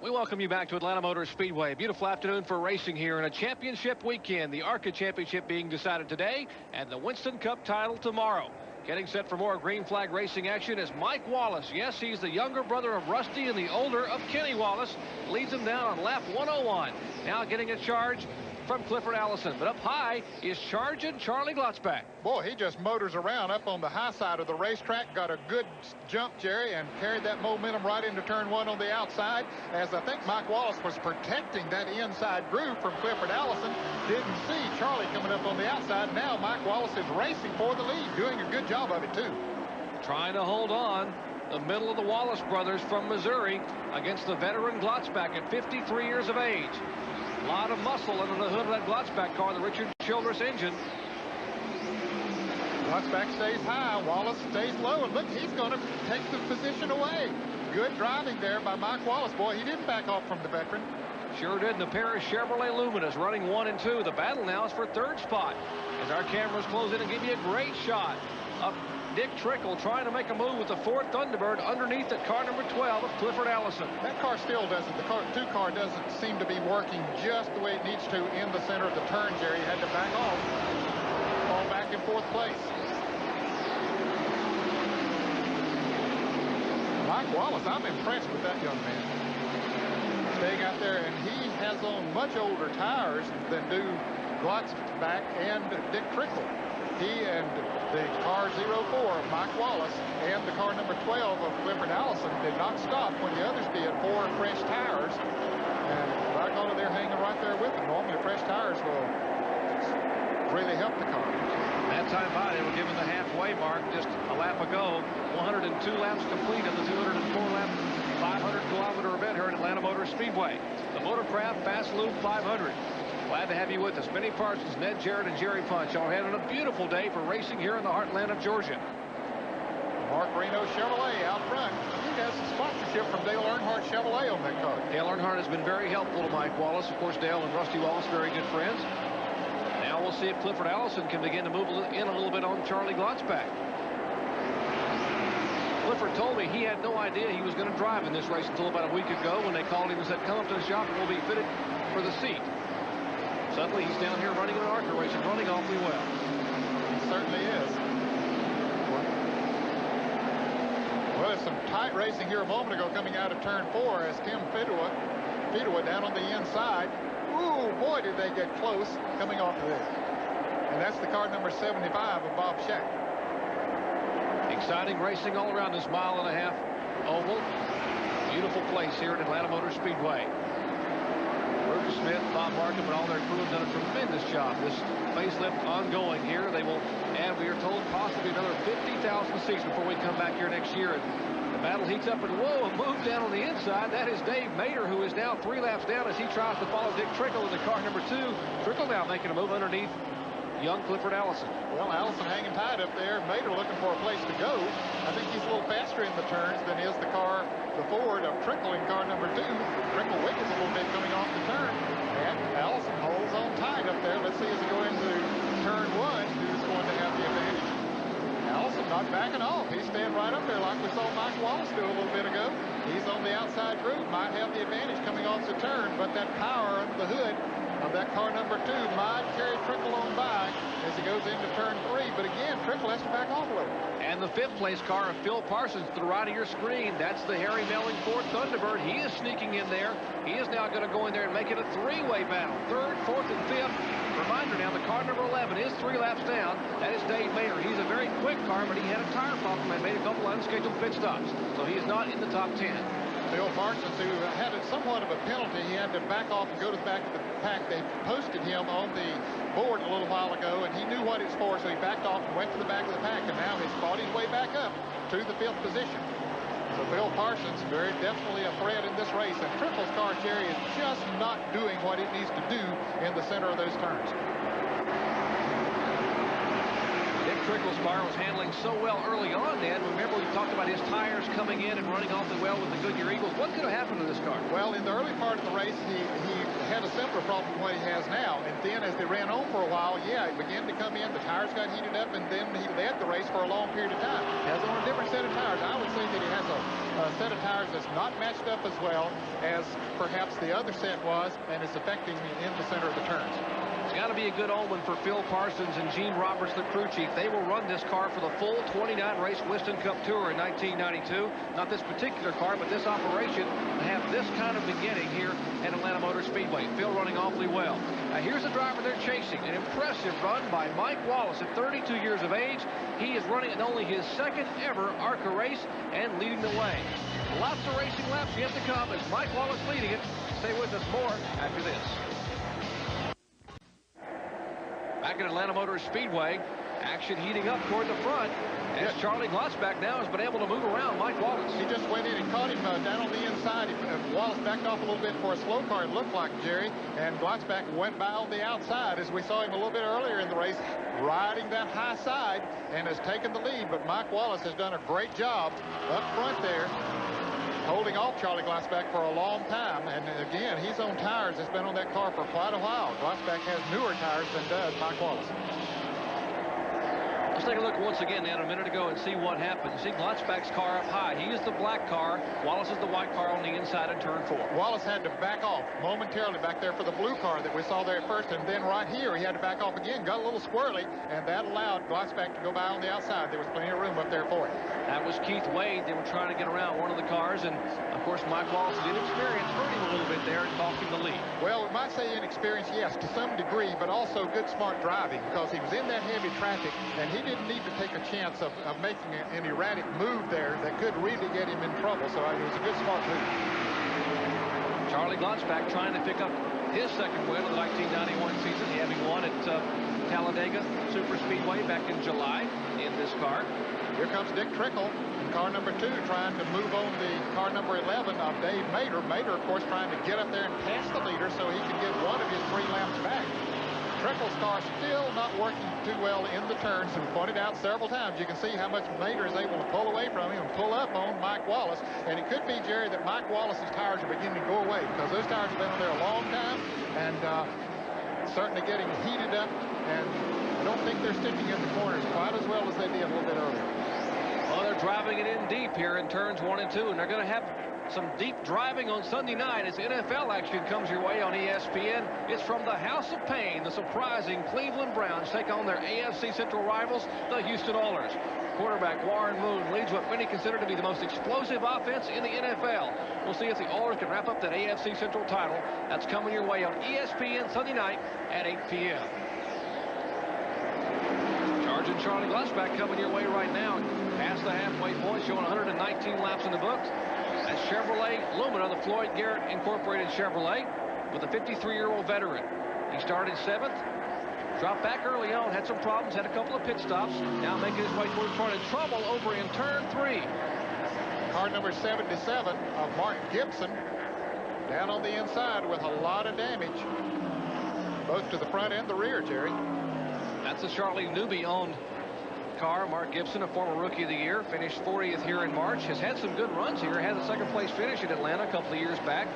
We welcome you back to Atlanta Motor Speedway. Beautiful afternoon for racing here in a championship weekend. The ARCA Championship being decided today and the Winston Cup title tomorrow. Getting set for more green flag racing action is Mike Wallace. Yes, he's the younger brother of Rusty and the older of Kenny Wallace. Leads him down on lap 101. Now getting a charge from Clifford Allison. But up high is charging Charlie Glotzback. Boy, he just motors around up on the high side of the racetrack. Got a good jump, Jerry, and carried that momentum right into turn 1 on the outside. As I think Mike Wallace was protecting that inside groove from Clifford Allison. Didn't see Charlie coming up on the outside. Now Mike Wallace is racing for the lead. Doing a good job of it, too. Trying to hold on. The middle of the Wallace brothers from Missouri against the veteran Glotzback at 53 years of age. A lot of muscle under the hood of that Glotzback car, the Richard Childress engine. Glotzback stays high. Wallace stays low. And look, he's going to take the position away. Good driving there by Mike Wallace. Boy, he didn't back off from the veteran. Sure did. And the pair of Chevrolet Luminas running 1 and 2. The battle now is for 3rd spot. As our cameras close in and give you a great shot of Dick Trickle trying to make a move with the Ford Thunderbird underneath at car number 12 of Clifford Allison. That car still doesn't. The car doesn't seem to be working just the way it needs to in the center of the turn, Jerry. He had to back off. Fall back in 4th place. Mike Wallace, I'm impressed with that young man. Staying out there, and he has on much older tires than do Glotzback and Dick Trickle. He and the car 04 of Mike Wallace and the car number 12 of Clifford Allison did not stop when the others did for fresh tires. And by golly, they're hanging right there with them. Normally, fresh tires will really help the car. That time by, they were given the halfway mark just a lap ago. 102 laps complete of the 204-lap, 500-kilometer event here at Atlanta Motor Speedway. The Motorcraft Fast Lube 500. Glad to have you with us. Benny Parsons, Ned Jarrett, and Jerry Punch all having a beautiful day for racing here in the heartland of Georgia. Mark Reno Chevrolet out front. He has some sponsorship from Dale Earnhardt Chevrolet on that car. Dale Earnhardt has been very helpful to Mike Wallace. Of course, Dale and Rusty Wallace, very good friends. Now we'll see if Clifford Allison can begin to move in a little bit on Charlie Glotzback. Clifford told me he had no idea he was going to drive in this race until about a week ago when they called him and said, come up to the shop and we'll be fitted for the seat. Suddenly he's down here running an ARCA race and running awfully well. He certainly is. Well, there's some tight racing here a moment ago coming out of turn 4 as Tim Fedewa down on the inside. Ooh, boy, did they get close coming off of this. And that's the car number 75 of Bob Shack. Exciting racing all around this mile-and-a-half oval. Beautiful place here at Atlanta Motor Speedway. Bruce Smith, Bob Markham, and all their crew have done a tremendous job. This facelift ongoing here. They will add, we are told, possibly another 50,000 seats before we come back here next year. And the battle heats up, and whoa, a move down on the inside. That is Dave Mader, who is now 3 laps down as he tries to follow Dick Trickle in the car number 2. Trickle now making a move underneath young Clifford Allison. Well, Allison hanging tight up there. Mader looking for a place to go. I think he's a little faster in the turns than is the car, the Ford of Trickle in car number 2. Trickle wiggles a little bit coming off the turn. And Allison holds on tight up there. Let's see as we go into turn 1, who's going to have the advantage. Allison not backing off. He's staying right up there like we saw Mike Wallace do a little bit ago. He's on the outside groove. Might have the advantage coming off the turn, but that power under the hood of that car number 2 might carry Trickle on by as he goes into turn 3. But again, Trickle has to back off a little. And the 5th place car of Phil Parsons to the right of your screen. That's the Harry Melling Ford Thunderbird. He is sneaking in there. He is now going to go in there and make it a 3-way battle. 3rd, 4th, and 5th. Reminder now, the car number 11 is 3 laps down. That is Dave Mayer. He's a very quick car, but he had a tire problem and made a couple unscheduled pit stops. So he is not in the top 10. Phil Parsons, who had somewhat of a penalty, he had to back off and go to the back of the pack. They posted him on the board a little while ago, and he knew what it's for, so he backed off and went to the back of the pack, and now he's fought his way back up to the 5th position. So Phil Parsons, very definitely a threat in this race, and Trickle's car, Jerry, is just not doing what it needs to do in the center of those turns. Trickle's car was handling so well early on, Dan. Remember, we talked about his tires coming in and running awfully well with the Goodyear Eagles. What could have happened to this car? Well, in the early part of the race, he had a similar problem to what he has now. And then as they ran on for a while, yeah, it began to come in. The tires got heated up, and then he led the race for a long period of time. He has on a different set of tires. I would say that he has a set of tires that's not matched up as well as perhaps the other set was, and it's affecting in the center of the turns. It's got to be a good omen for Phil Parsons and Gene Roberts, the crew chief. They will run this car for the full 29-race Winston Cup Tour in 1992. Not this particular car, but this operation to have this kind of beginning here at Atlanta Motor Speedway. Phil running awfully well. Now here's the driver they're chasing. An impressive run by Mike Wallace at 32 years of age. He is running in only his 2nd ever ARCA race and leading the way. Lots of racing laps yet to come as Mike Wallace leading it. Stay with us more after this. Back at Atlanta Motor Speedway, action heating up toward the front as Charlie Glotzback now has been able to move around Mike Wallace. He just went in and caught him down on the inside. Wallace backed off a little bit for a slow car, it looked like, Jerry, and Glotzback went by on the outside as we saw him a little bit earlier in the race, riding that high side and has taken the lead. But Mike Wallace has done a great job up front there, holding off Charlie Glotzback for a long time. And again, he's on tires that's been on that car for quite a while. Glotzback has newer tires than does Mike Wallace. Let's take a look once again, Dan, a minute ago and see what happened. You see Glotzback's car up high. He is the black car. Wallace is the white car on the inside of turn 4. Wallace had to back off momentarily back there for the blue car that we saw there at first, and then right here he had to back off again. Got a little squirrely, and that allowed Glotzback to go by on the outside. There was plenty of room up there for him. That was Keith Wade. They were trying to get around one of the cars, and of course Mike Wallace's inexperience hurt him a little bit there and cost him the lead. Well, we might say inexperience, yes, to some degree, but also good smart driving, because he was in that heavy traffic, and he didn't need to take a chance of making an erratic move there that could really get him in trouble. So it was a good smart move. Charlie Glotzback trying to pick up his 2nd win of the 1991 season, having won at Talladega Super Speedway back in July in this car. Here comes Dick Trickle in car number 2, trying to move on the car number 11 of Dave Mader. Mader, of course, trying to get up there and pass the leader so he can get one of his 3 laps back. Trickle's car still not working too well in the turns, and pointed out several times. You can see how much Mader is able to pull away from him and pull up on Mike Wallace. And it could be, Jerry, that Mike Wallace's tires are beginning to go away, because those tires have been on there a long time and certainly getting heated up, and I don't think they're sticking in the corners quite as well as they did a little bit earlier. Well, they're driving it in deep here in turns 1 and 2, and they're going to have some deep driving on Sunday night as NFL action comes your way on ESPN. It's from the House of Pain. The surprising Cleveland Browns take on their AFC Central rivals, the Houston Oilers. Quarterback Warren Moon leads what many consider to be the most explosive offense in the NFL. We'll see if the Oilers can wrap up that AFC Central title. That's coming your way on ESPN Sunday night at 8 p.m. Sergeant Charlie Glotzback coming your way right now. Past the halfway point, showing 119 laps in the books. That's Chevrolet Lumina, the Floyd Garrett Incorporated Chevrolet, with a 53-year-old veteran. He started 7th, dropped back early on, had some problems, had a couple of pit stops, now making his way towards front in trouble over in turn 3. Car number 77 of Mark Gibson down on the inside with a lot of damage, both to the front and the rear, Jerry. That's a Charlie Newby-owned car. Mark Gibson, a former Rookie of the Year, finished 40th here in March, has had some good runs here, had a second-place finish at Atlanta a couple of years back.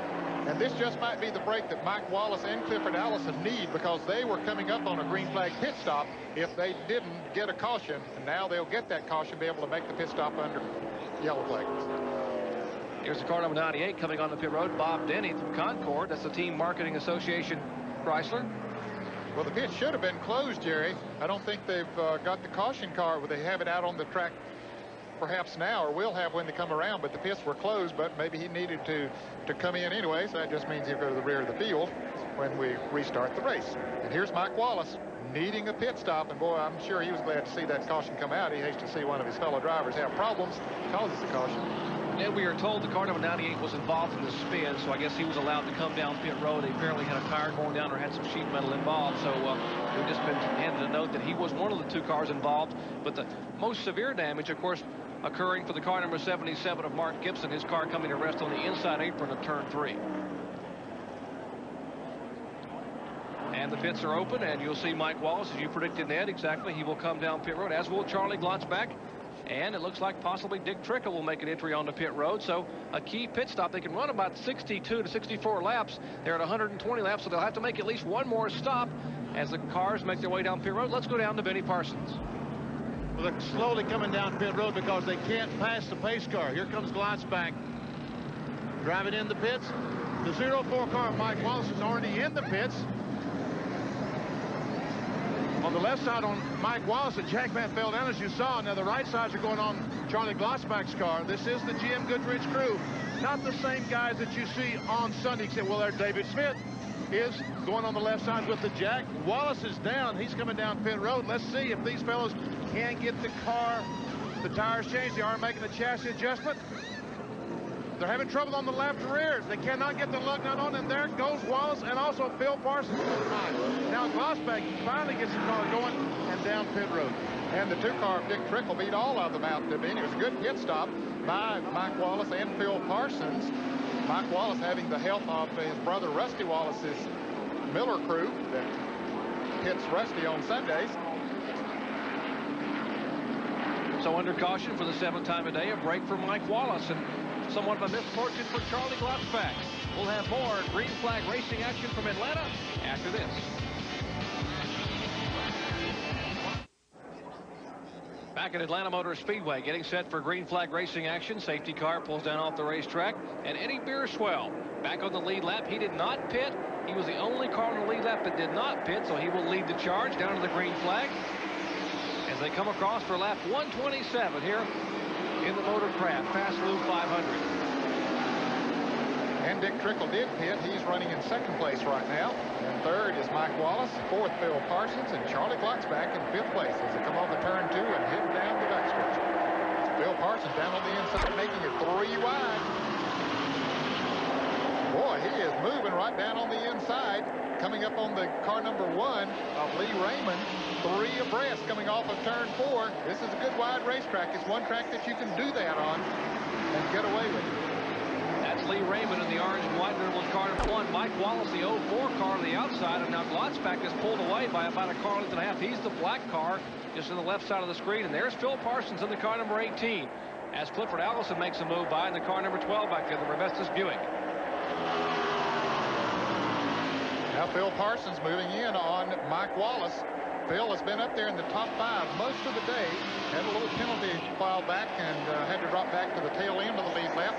And this just might be the break that Mike Wallace and Clifford Allison need, because they were coming up on a green flag pit stop if they didn't get a caution. And now they'll get that caution, be able to make the pit stop under yellow flag. Here's the car number 98 coming on the pit road, Bob Denny from Concord. That's the Team Marketing Association Chrysler. Well, the pit should have been closed, Jerry. I don't think they've got the caution car where they have it out on the track perhaps now, or will have when they come around, but the pits were closed. But maybe he needed to come in anyway, so that just means he'll go to the rear of the field when we restart the race. And here's Mike Wallace needing a pit stop, and boy, I'm sure he was glad to see that caution come out. He hates to see one of his fellow drivers have problems because it's a caution. And we are told the car number 98 was involved in the spin, so I guess he was allowed to come down pit road. He apparently had a tire going down or had some sheet metal involved, so we've just been handed a note that he was one of the 2 cars involved. But the most severe damage, of course, occurring for the car number 77 of Mark Gibson, his car coming to rest on the inside apron of turn 3. And the pits are open, and you'll see Mike Wallace, as you predicted, Ned, exactly. He will come down pit road, as will Charlie Glotzback. And it looks like possibly Dick Trickle will make an entry on the pit road. So a key pit stop. They can run about 62 to 64 laps. They're at 120 laps, so they'll have to make at least one more stop as the cars make their way down pit road. Let's go down to Benny Parsons. Well, they're slowly coming down pit road because they can't pass the pace car. Here comes Glotzback driving in the pits. The 04 car, Mike Wallace, is already in the pits. On the left side on Mike Wallace, and Jack Van fell down, as you saw. Now the right sides are going on Charlie Glotzback's car. This is the GM Goodrich crew. Not the same guys that you see on Sunday, except, well, there David Smith is going on the left side with the Jack. Wallace is down. He's coming down pit road. Let's see if these fellows can get the car, the tires changed. They are making a chassis adjustment. They're having trouble on the left rear. They cannot get the lug nut on, and there goes Wallace and also Phil Parsons. Now Glotzback finally gets the car going and down pit road. And the 2 car of Dick Trickle beat all of them out to Benny. It was a good pit stop by Mike Wallace and Phil Parsons. Mike Wallace having the help of his brother Rusty Wallace's Miller crew that hits Rusty on Sundays. So under caution for the 7th time a day, a break for Mike Wallace, and somewhat of a misfortune for Charlie Glotzback. We'll have more green flag racing action from Atlanta after this. Back at Atlanta Motor Speedway, getting set for green flag racing action. Safety car pulls down off the racetrack, and Eddie Beerswell back on the lead lap. He did not pit. He was the only car on the lead lap that did not pit, so he will lead the charge down to the green flag as they come across for lap 127 here in the Motorcraft Fast Lube 500. And Dick Trickle did pit. He's running in 2nd place right now. And 3rd is Mike Wallace, 4th Phil Parsons, and Charlie Glotzback in 5th place as they come over turn 2 and head down the backstretch. Phil Parsons down on the inside, making it 3 wide. Boy, he is moving right down on the inside. Coming up on the car number 1 of Lee Raymond, 3 abreast coming off of turn 4. This is a good wide racetrack. It's one track that you can do that on and get away with it. That's Lee Raymond in the orange and white with car number 1. Mike Wallace, the 04 car on the outside, and now Glotzback is pulled away by about a car length and a half. He's the black car just on the left side of the screen, and there's Phil Parsons in the car number 18 as Clifford Allison makes a move by in the car number 12 back there, the Revestis Buick. Now Phil Parsons moving in on Mike Wallace. Phil has been up there in the top 5 most of the day. Had a little penalty a while back and had to drop back to the tail end of the lead lap.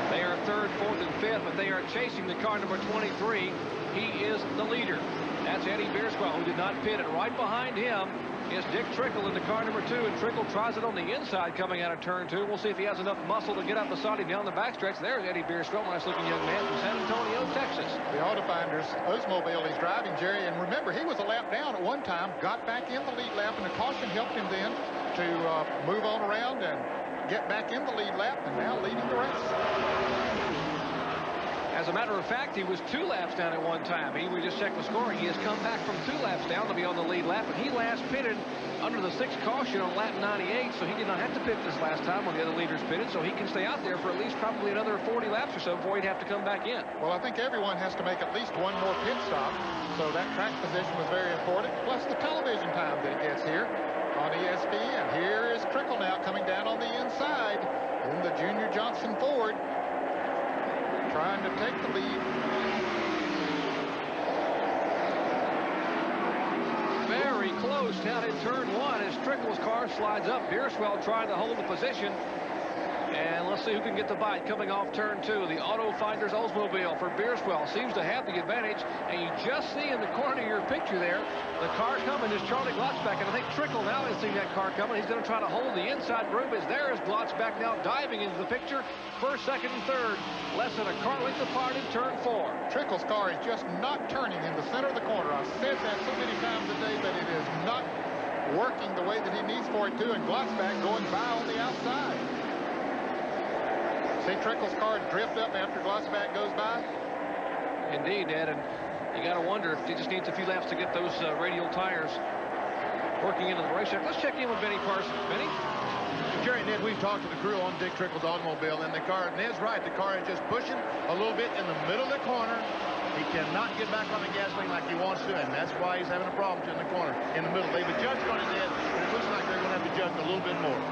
They are 3rd, 4th, and 5th, but they are chasing the car number 23. He is the leader. That's Eddie Beerswell, who did not pit, and right behind him is Dick Trickle in the car number 2, and Trickle tries it on the inside coming out of turn 2. We'll see if he has enough muscle to get up beside him down the backstretch. There's Eddie Beerswell, nice-looking young man from San Antonio, Texas. The Autofinders Oldsmobile he's driving, Jerry, and remember, he was a lap down at one time, got back in the lead lap, and the caution helped him then to move on around and get back in the lead lap, and now leading the race. As a matter of fact, he was 2 laps down at one time. We just checked the scoring. He has come back from 2 laps down to be on the lead lap, and he last pitted under the 6th caution on lap 98, so he did not have to pit this last time when the other leaders pitted, so he can stay out there for at least probably another 40 laps or so before he'd have to come back in. Well, I think everyone has to make at least one more pit stop, so that track position was very important, plus the television time that he gets here on ESPN. Here is Trickle now coming down on the inside in the Junior Johnson Ford, trying to take the lead. Very close down in turn 1 as Trickle's car slides up. Bierswell trying to hold the position. And let's see who can get the bite coming off turn 2. The Auto Finders Oldsmobile for Bierswell seems to have the advantage. And you just see in the corner of your picture there, the car coming is Charlie Glotzback. And I think Trickle now has seen that car coming. He's going to try to hold the inside groove as there is Glotzback now diving into the picture. First, second, and third. Less than a car length apart in turn 4. Trickle's car is just not turning in the center of the corner. I've said that so many times today, but it is not working the way that he needs for it to. And Glotzback going by on the outside. See Trickle's car drift up after Glotzback goes by? Indeed, Ed, and you got to wonder if he just needs a few laps to get those radial tires working into the racetrack. Let's check in with Benny Parsons. Benny? Jerry, Ned, we've talked to the crew on Dick Trickle's automobile, and the car, Ned's right, the car is just pushing a little bit in the middle of the corner. He cannot get back on the gasoline like he wants to, and that's why he's having a problem in the corner, in the middle. They've adjusted on it, Ned, and it looks like they're going to have to adjust a little bit more.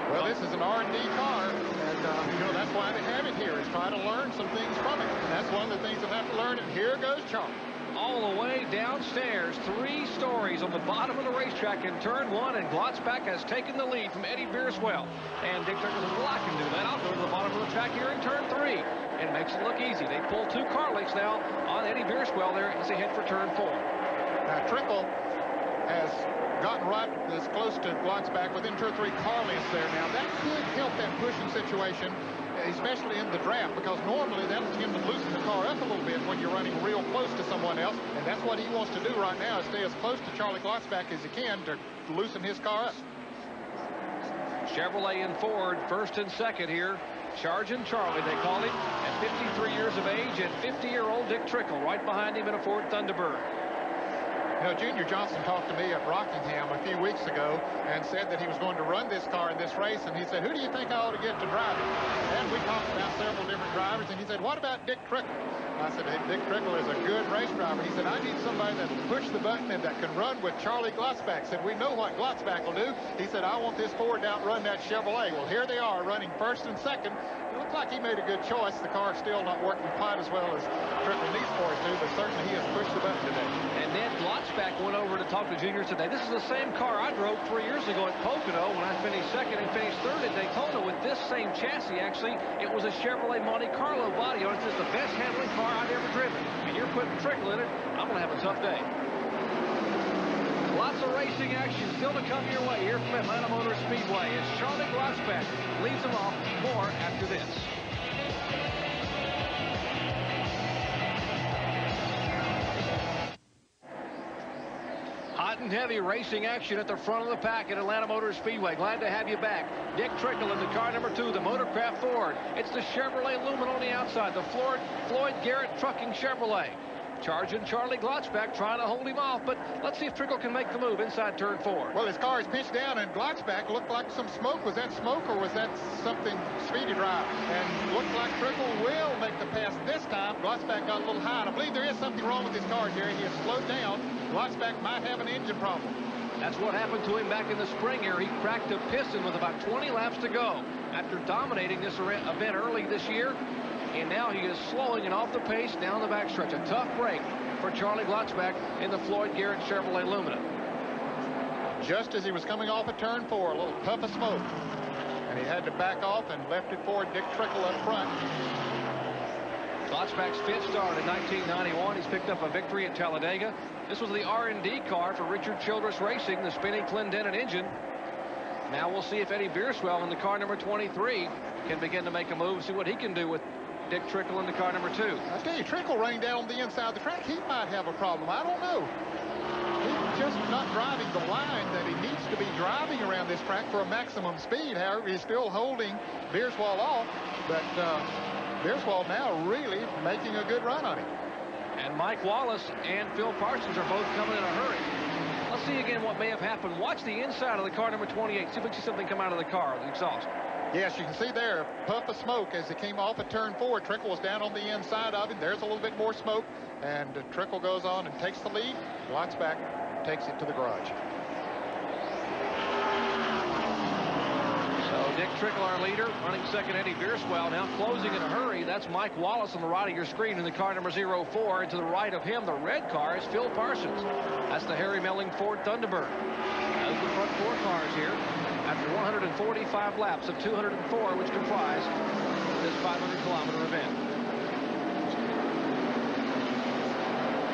Well, this is an R&D car, and you know, that's why they have it here, is try to learn some things from it. And that's one of the things they'll have to learn, and here goes Charlie. All the way downstairs, 3 stories on the bottom of the racetrack in turn 1, and Glotzback has taken the lead from Eddie Bierswell. And Dick Trickle says, well, I can do that. I'll go to the bottom of the track here in turn 3. And makes it look easy. They pull 2 car lengths now on Eddie Bierswell there as they head for turn 4. Now, Trickle has gotten right as close to Glotzback within turn 3 car lengths there. Now, that could help that pushing situation, especially in the draft, because normally that'll tend to loosen the car up a little bit when you're running real close to someone else, and that's what he wants to do right now, is stay as close to Charlie Glotzback as he can to loosen his car up. Chevrolet and Ford, first and second here. Charging Charlie, they call him, at 53 years of age, and 50-year-old Dick Trickle right behind him in a Ford Thunderbird. You know, Junior Johnson talked to me at Rockingham a few weeks ago and said that he was going to run this car in this race, and he said, who do you think I ought to get to drive it? And we talked about several different drivers, and he said, what about Dick Trickle? I said, hey, Dick Trickle is a good race driver. He said, I need somebody that will push the button and that can run with Charlie Glotzback. Said, we know what Glotzback will do. He said, I want this Ford to outrun that Chevrolet. Well, here they are running first and second. It looked like he made a good choice. The car's still not working quite as well as Trickle needs for it to, but certainly he has pushed the button today. And Ned Glotzback went over to talk to juniors today. This is the same car I drove 3 years ago at Pocono when I finished second and finished third at Daytona with this same chassis. Actually, it was a Chevrolet Monte Carlo body on it. It's the best handling car I've ever driven. And you're putting Trickle in it, I'm going to have a tough day. Lots of racing action still to come your way here from Atlanta Motor Speedway as Charlie Glotzback leads them off. More after this. Hot and heavy racing action at the front of the pack at Atlanta Motor Speedway. Glad to have you back. Dick Trickle in the car number 2, the Motorcraft Ford. It's the Chevrolet Lumen on the outside, the Floyd Garrett Trucking Chevrolet. Charging Charlie Glotzback, trying to hold him off, but let's see if Trickle can make the move inside turn 4. Well, his car is pinched down, and Glotzback looked like some smoke. Was that smoke, or was that something speedy drive? And looked like Trickle will make the pass this time. Glotzback got a little high, and I believe there is something wrong with his car, Jerry. He has slowed down. Glotzback might have an engine problem. That's what happened to him back in the spring here. He cracked a piston with about 20 laps to go after dominating this event early this year. And now he is slowing and off the pace down the backstretch. A tough break for Charlie Glotzback in the Floyd Garrett Chevrolet Lumina. Just as he was coming off at turn 4, a little puff of smoke. And he had to back off and left it for Dick Trickle up front. Glotzback's 5th start in 1991. He's picked up a victory at Talladega. This was the R&D car for Richard Childress Racing, the spinning Clendenin engine. Now we'll see if Eddie Bierswell in the car number 23 can begin to make a move, see what he can do with Dick Trickle in the car number 2. I tell you, Trickle running down on the inside of the track, he might have a problem. I don't know. just not driving the line that he needs to be driving around this track for a maximum speed. However, he's still holding Beerswall off, but Beerswall now really making a good run on him. And Mike Wallace and Phil Parsons are both coming in a hurry. Let's see again what may have happened. Watch the inside of the car number 28. See if we see something come out of the car, the exhaust. Yes, you can see there, puff of smoke as he came off at turn 4. Trickle was down on the inside of him. There's a little bit more smoke, and Trickle goes on and takes the lead, walks back, takes it to the garage. So Dick Trickle, our leader, running second. Eddie Beerswell now closing in a hurry. That's Mike Wallace on the right of your screen in the car number 04. And to the right of him, the red car, is Phil Parsons. That's the Harry Melling Ford Thunderbird. Those are the front 4 cars here after 145 laps of 204, which comprise this 500-kilometer event.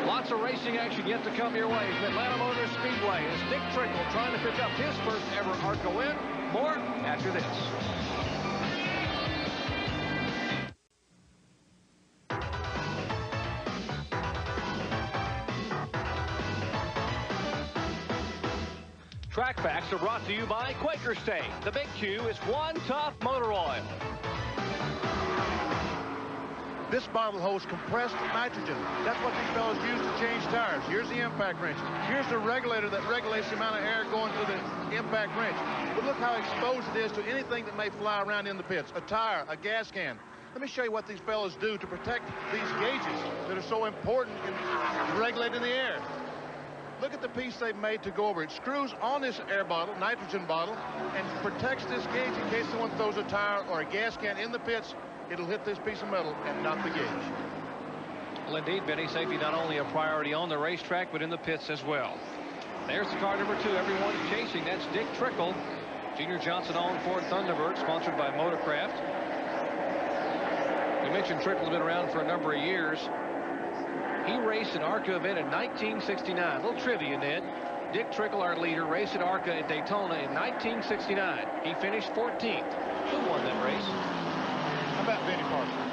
Lots of racing action yet to come your way from Atlanta Motor Speedway as Dick Trickle trying to pick up his first ever ARCA win. More after this. Track facts are brought to you by Quaker State. The Big Q is One Tough Motor Oil. This bottle holds compressed nitrogen. That's what these fellows use to change tires. Here's the impact wrench. Here's the regulator that regulates the amount of air going through the impact wrench. But look how exposed it is to anything that may fly around in the pits. A tire, a gas can. Let me show you what these fellows do to protect these gauges that are so important in regulating the air. Look at the piece they've made to go over. It screws on this air bottle, nitrogen bottle, and protects this gauge in case someone throws a tire or a gas can in the pits. It'll hit this piece of metal and not the gauge. Well, indeed, Benny, safety not only a priority on the racetrack, but in the pits as well. There's the car number 2 everyone's chasing. That's Dick Trickle. Junior Johnson-owned Ford Thunderbird, sponsored by Motorcraft. We mentioned Trickle's been around for a number of years. He raced an ARCA event in 1969. A little trivia, Ned. Dick Trickle, our leader, raced at ARCA at Daytona in 1969. He finished 14th. Who won that race? How about Benny Parsons?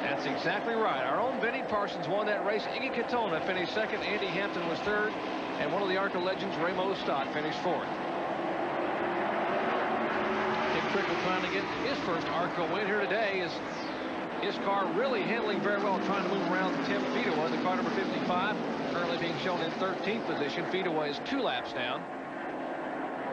That's exactly right. Our own Benny Parsons won that race. Iggy Katona finished 2nd. Andy Hampton was 3rd. And one of the ARCA legends, Ramo Stott, finished 4th. Dick Trickle trying to get his first ARCA win here today is his car really handling very well, trying to move around Tim Fedewa, the car number 55, currently being shown in 13th position. Fedewa is 2 laps down.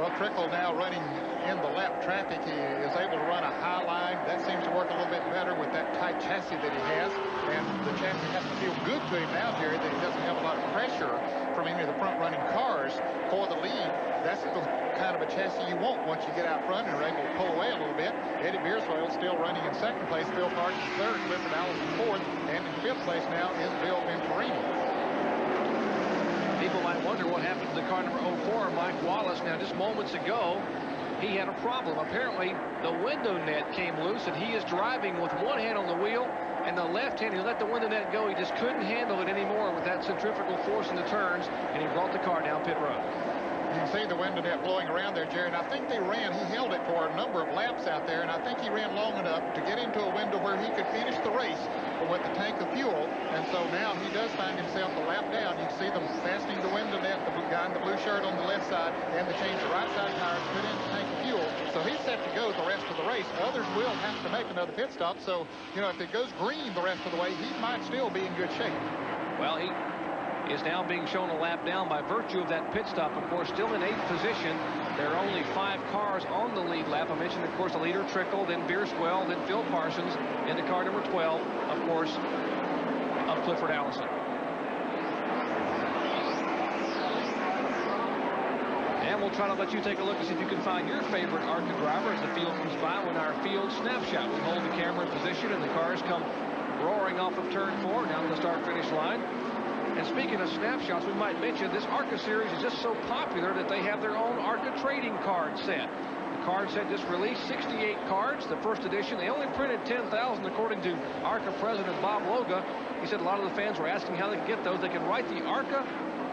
Well, Trickle now running in the lap traffic. He is able to run a high line. That seems to work a little bit better with that tight chassis that he has. And the chassis has to feel good to him now, Jerry, that he doesn't have a lot of pressure from any of the front-running cars for the lead. That's the kind of a chassis you want once you get out front and are able to pull away a little bit. Eddie Beerswell still running in 2nd place. Phil Parsons 3rd. Clifford Allison 4th. And in 5th place now is Bill Venturini. People might wonder what happened to the car number 04, Mike Wallace. Now, just moments ago, he had a problem. Apparently, the window net came loose, and he is driving with one hand on the wheel, and the left hand, he let the window net go. He just couldn't handle it anymore with that centrifugal force in the turns, and he brought the car down pit road. You can see the window net blowing around there, Jerry, and I think he held it for a number of laps out there, and I think he ran long enough to get into a window where he could finish the race with the tank of fuel, and so now he does find himself a lap down. You can see them fastening the window net, the guy in the blue shirt on the left side, and they change the right side tires, put in the tank of fuel, so he's set to go the rest of the race. Others will have to make another pit stop, so, you know, if it goes green the rest of the way, he might still be in good shape. Well, he is now being shown a lap down by virtue of that pit stop. Of course, still in 8th position. There are only 5 cars on the lead lap. I mentioned, of course, the leader, Trickle, then Beerswell, then Phil Parsons, into car number 12, of course, of Clifford Allison. And we'll try to let you take a look and see if you can find your favorite ARCA driver as the field comes by with our field snapshot. We hold the camera in position, and the cars come roaring off of turn 4 down to the start-finish line. And speaking of snapshots, we might mention this ARCA series is just so popular that they have their own ARCA trading card set. The card set just released 68 cards, the first edition. They only printed 10,000, according to ARCA president Bob Loga. He said a lot of the fans were asking how they could get those. They can write the ARCA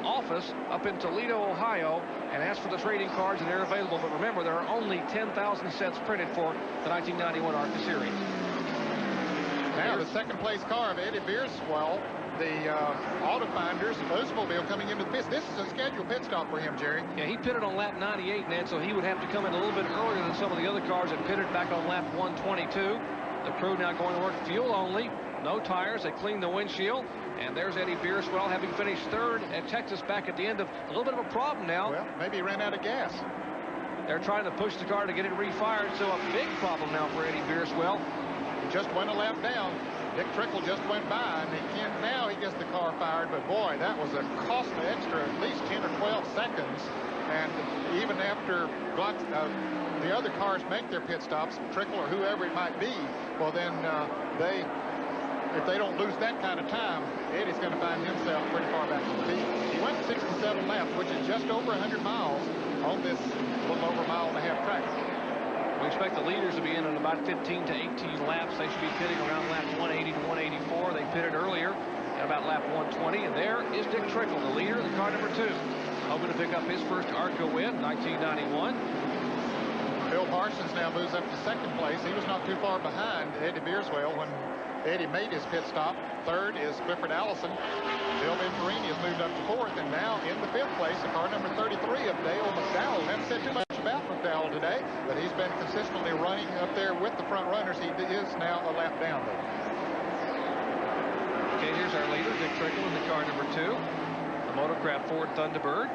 office up in Toledo, Ohio, and ask for the trading cards, and they're available. But remember, there are only 10,000 sets printed for the 1991 ARCA series. Now the second place car of Eddie Bierswell, the Auto Finders Oldsmobile coming into the pits. This is a scheduled pit stop for him, Jerry. Yeah, he pitted on lap 98, Ned, so he would have to come in a little bit earlier than some of the other cars that pitted back on lap 122. The crew now going to work fuel only. No tires. They clean the windshield. And there's Eddie Bierswell, having finished third at Texas back at the end of a little bit of a problem now. Well, maybe he ran out of gas. They're trying to push the car to get it refired, so a big problem now for Eddie Bierswell. He just went a lap down. Dick Trickle just went by, and now he gets the car fired. But boy, that was a costly extra, at least 10 or 12 seconds. And even after the other cars make their pit stops, Trickle or whoever it might be, well then if they don't lose that kind of time, Eddie's going to find himself pretty far back in the field. He went 67 laps, which is just over 100 miles on this little over a mile and a half track. We expect the leaders to be in about 15 to 18 laps. They should be pitting around lap 180 to 184. They pitted earlier at about lap 120. And there is Dick Trickle, the leader of the car number 2. Hoping to pick up his first ARCA win, 1991. Bill Parsons now moves up to second place. He was not too far behind Eddie Bierswell when Eddie made his pit stop. Third is Clifford Allison. Bill Venturini has moved up to fourth, and now in the fifth place, the car number 33 of Dale McDowell. Haven't said too much about McDowell today, but he's been consistently running up there with the front runners. He is now a lap down, though. Okay, here's our leader, Dick Trickle, in the car number 2, the Motorcraft Ford Thunderbird.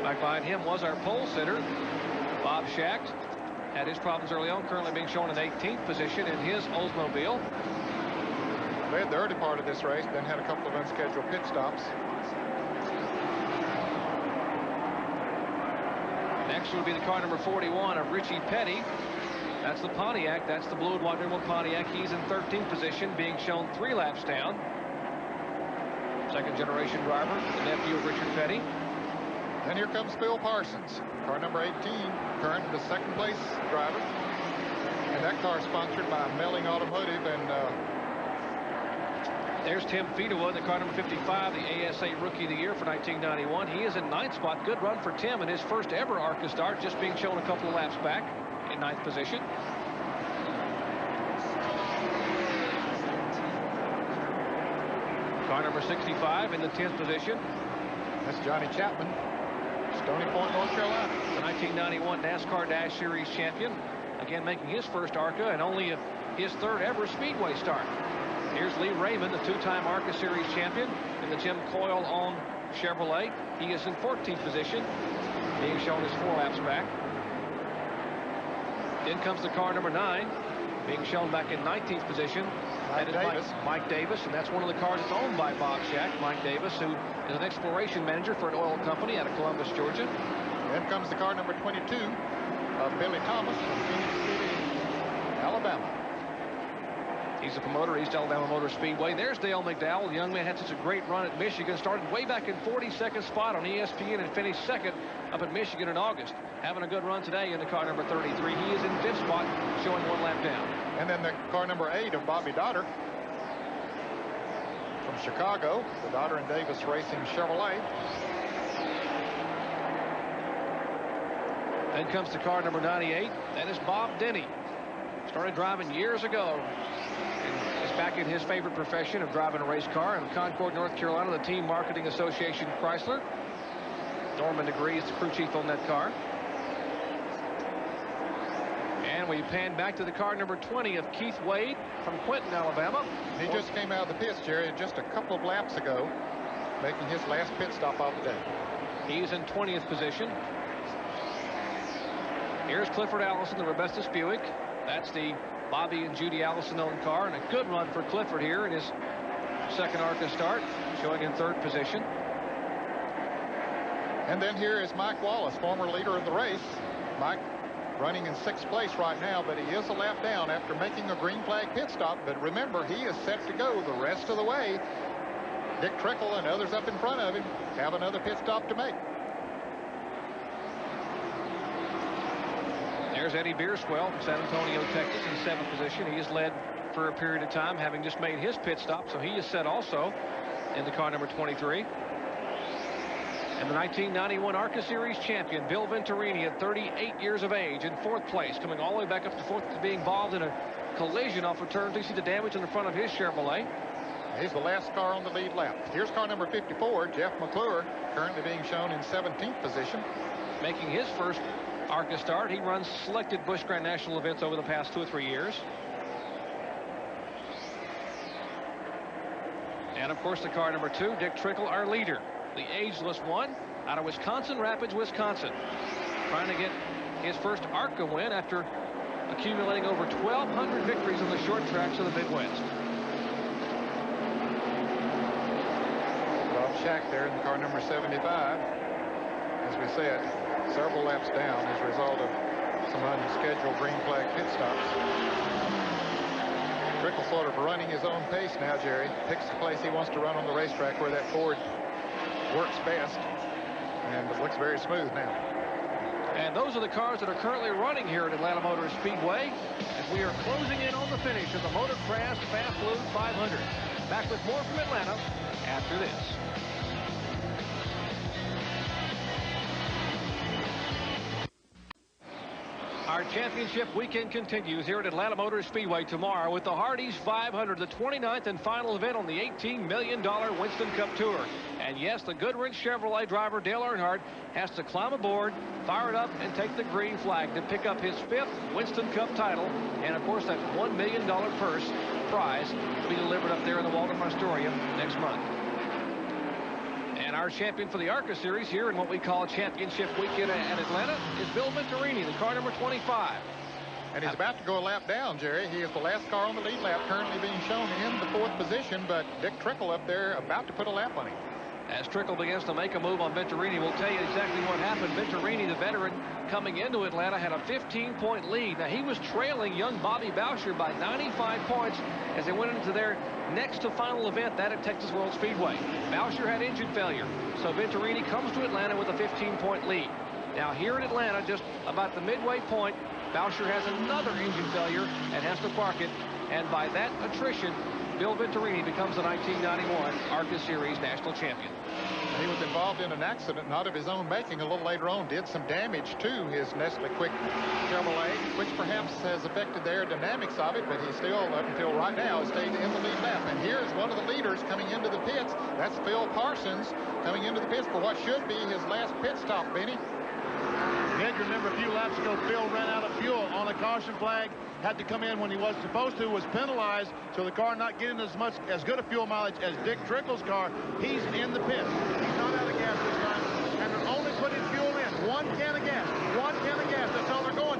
Back behind him was our pole sitter, Bob Schacht. Had his problems early on, currently being shown in 18th position in his Oldsmobile. They had the early part of this race, then had a couple of unscheduled pit stops. Next would be the car number 41 of Richie Petty. That's the Pontiac. That's the blue and white ribbon Pontiac. He's in 13th position, being shown 3 laps down. Second generation driver, the nephew of Richard Petty. Then here comes Bill Parsons, car number 18, current the second place driver. And that car is sponsored by Melling Automotive. And there's Tim Fedewood, the car number 55, the ASA Rookie of the Year for 1991. He is in 9th spot. Good run for Tim in his first ever ARCA start, just being shown a couple of laps back in 9th position. Car number 65 in the 10th position. That's Johnny Chapman, Stony Point, North Carolina. The 1991 NASCAR Dash Series champion. Again, making his first ARCA and only his third ever Speedway start. Here's Lee Raymond, the 2-time ARCA Series champion in the Jim Coyle-owned Chevrolet. He is in 14th position, being shown as 4 laps back. Then comes the car number 9, being shown back in 19th position. That is Mike Davis, and that's one of the cars that's owned by Bob Schacht. Mike Davis, who is an exploration manager for an oil company out of Columbus, Georgia. Then comes the car number 22 of Billy Thomas from Phoenix City, Alabama. He's the promoter, East Alabama Motor Speedway. There's Dale McDowell. The young man had such a great run at Michigan. Started way back in 42nd spot on ESPN and finished second up at Michigan in August. Having a good run today in the car number 33. He is in 5th spot, showing 1 lap down. And then the car number 8 of Bobby Dotter from Chicago, the Dotter and Davis Racing Chevrolet. Then comes the car number 98. That is Bob Denny. Started driving years ago. And is back in his favorite profession of driving a race car in Concord, North Carolina, the Team Marketing Association Chrysler. Norman DeGree is the crew chief on that car. And we pan back to the car number 20 of Keith Wade from Quinton, Alabama. He just came out of the pits, Jerry, just a couple of laps ago, making his last pit stop of the day. He's in 20th position. Here's Clifford Allison, the Robestus Buick. That's the Bobby and Judy Allison-owned car, and a good run for Clifford here in his second ARCA start, showing in 3rd position. And then here is Mike Wallace, former leader of the race. Mike running in 6th place right now, but he is a lap down after making a green flag pit stop. But remember, he is set to go the rest of the way. Dick Trickle and others up in front of him have another pit stop to make. There's Eddie Bierswell from San Antonio, Texas, in 7th position. He has led for a period of time, having just made his pit stop, so he is set also in the car number 23. And the 1991 ARCA Series champion, Bill Venturini, at 38 years of age, in 4th place, coming all the way back up to 4th to be involved in a collision off of turn 2. See the damage in the front of his Chevrolet. He's the last car on the lead lap. Here's car number 54, Jeff McClure, currently being shown in 17th position. Making his first ARCA start. He runs selected Busch Grand National events over the past 2 or 3 years. And of course the car number 2, Dick Trickle, our leader, the ageless one out of Wisconsin Rapids, Wisconsin, trying to get his first ARCA win after accumulating over 1,200 victories on the short tracks of the Midwest. Bob Shack there in the car number 75. As we said, several laps down as a result of some unscheduled green flag pit stops. Trickle sort of running his own pace now, Jerry. Picks the place he wants to run on the racetrack where that Ford works best. And it looks very smooth now. And those are the cars that are currently running here at Atlanta Motor Speedway. And we are closing in on the finish of the Motorcraft Fast Lube 500. Back with more from Atlanta after this. Our championship weekend continues here at Atlanta Motor Speedway tomorrow with the Hardee's 500, the 29th and final event on the $18 million Winston Cup Tour. And yes, the Goodwrench Chevrolet driver Dale Earnhardt has to climb aboard, fire it up, and take the green flag to pick up his 5th Winston Cup title. And of course, that $1 million purse prize to be delivered up there in the Waldorf Astoria next month. And our champion for the ARCA Series here in what we call Championship Weekend at Atlanta is Bill Venturini, the car number 25. And he's about to go a lap down, Jerry. He is the last car on the lead lap, currently being shown in the 4th position, but Dick Trickle up there about to put a lap on him. As Trickle begins to make a move on Venturini, we'll tell you exactly what happened. Venturini, the veteran, coming into Atlanta, had a 15-point lead. Now, he was trailing young Bobby Boucher by 95 points as they went into their next to final event, that at Texas World Speedway. Boucher had engine failure, so Venturini comes to Atlanta with a 15-point lead. Now, here in Atlanta, just about the midway point, Boucher has another engine failure and has to park it. And by that attrition, Bill Venturini becomes the 1991 ARCA Series national champion. He was involved in an accident not of his own making a little later on, did some damage to his Nestle Quick Chevrolet, which perhaps has affected the aerodynamics of it, but he still, up until right now, has stayed in the lead lap. And here's one of the leaders coming into the pits. That's Phil Parsons coming into the pits for what should be his last pit stop, Benny. Ed, you remember a few laps ago, Phil ran out of fuel on a caution flag, had to come in when he was supposed to, was penalized, so the car not getting as good a fuel mileage as Dick Trickle's car. He's in the pit. He's not out of gas this time, and they're only putting fuel in. One can of gas. That's all they're going.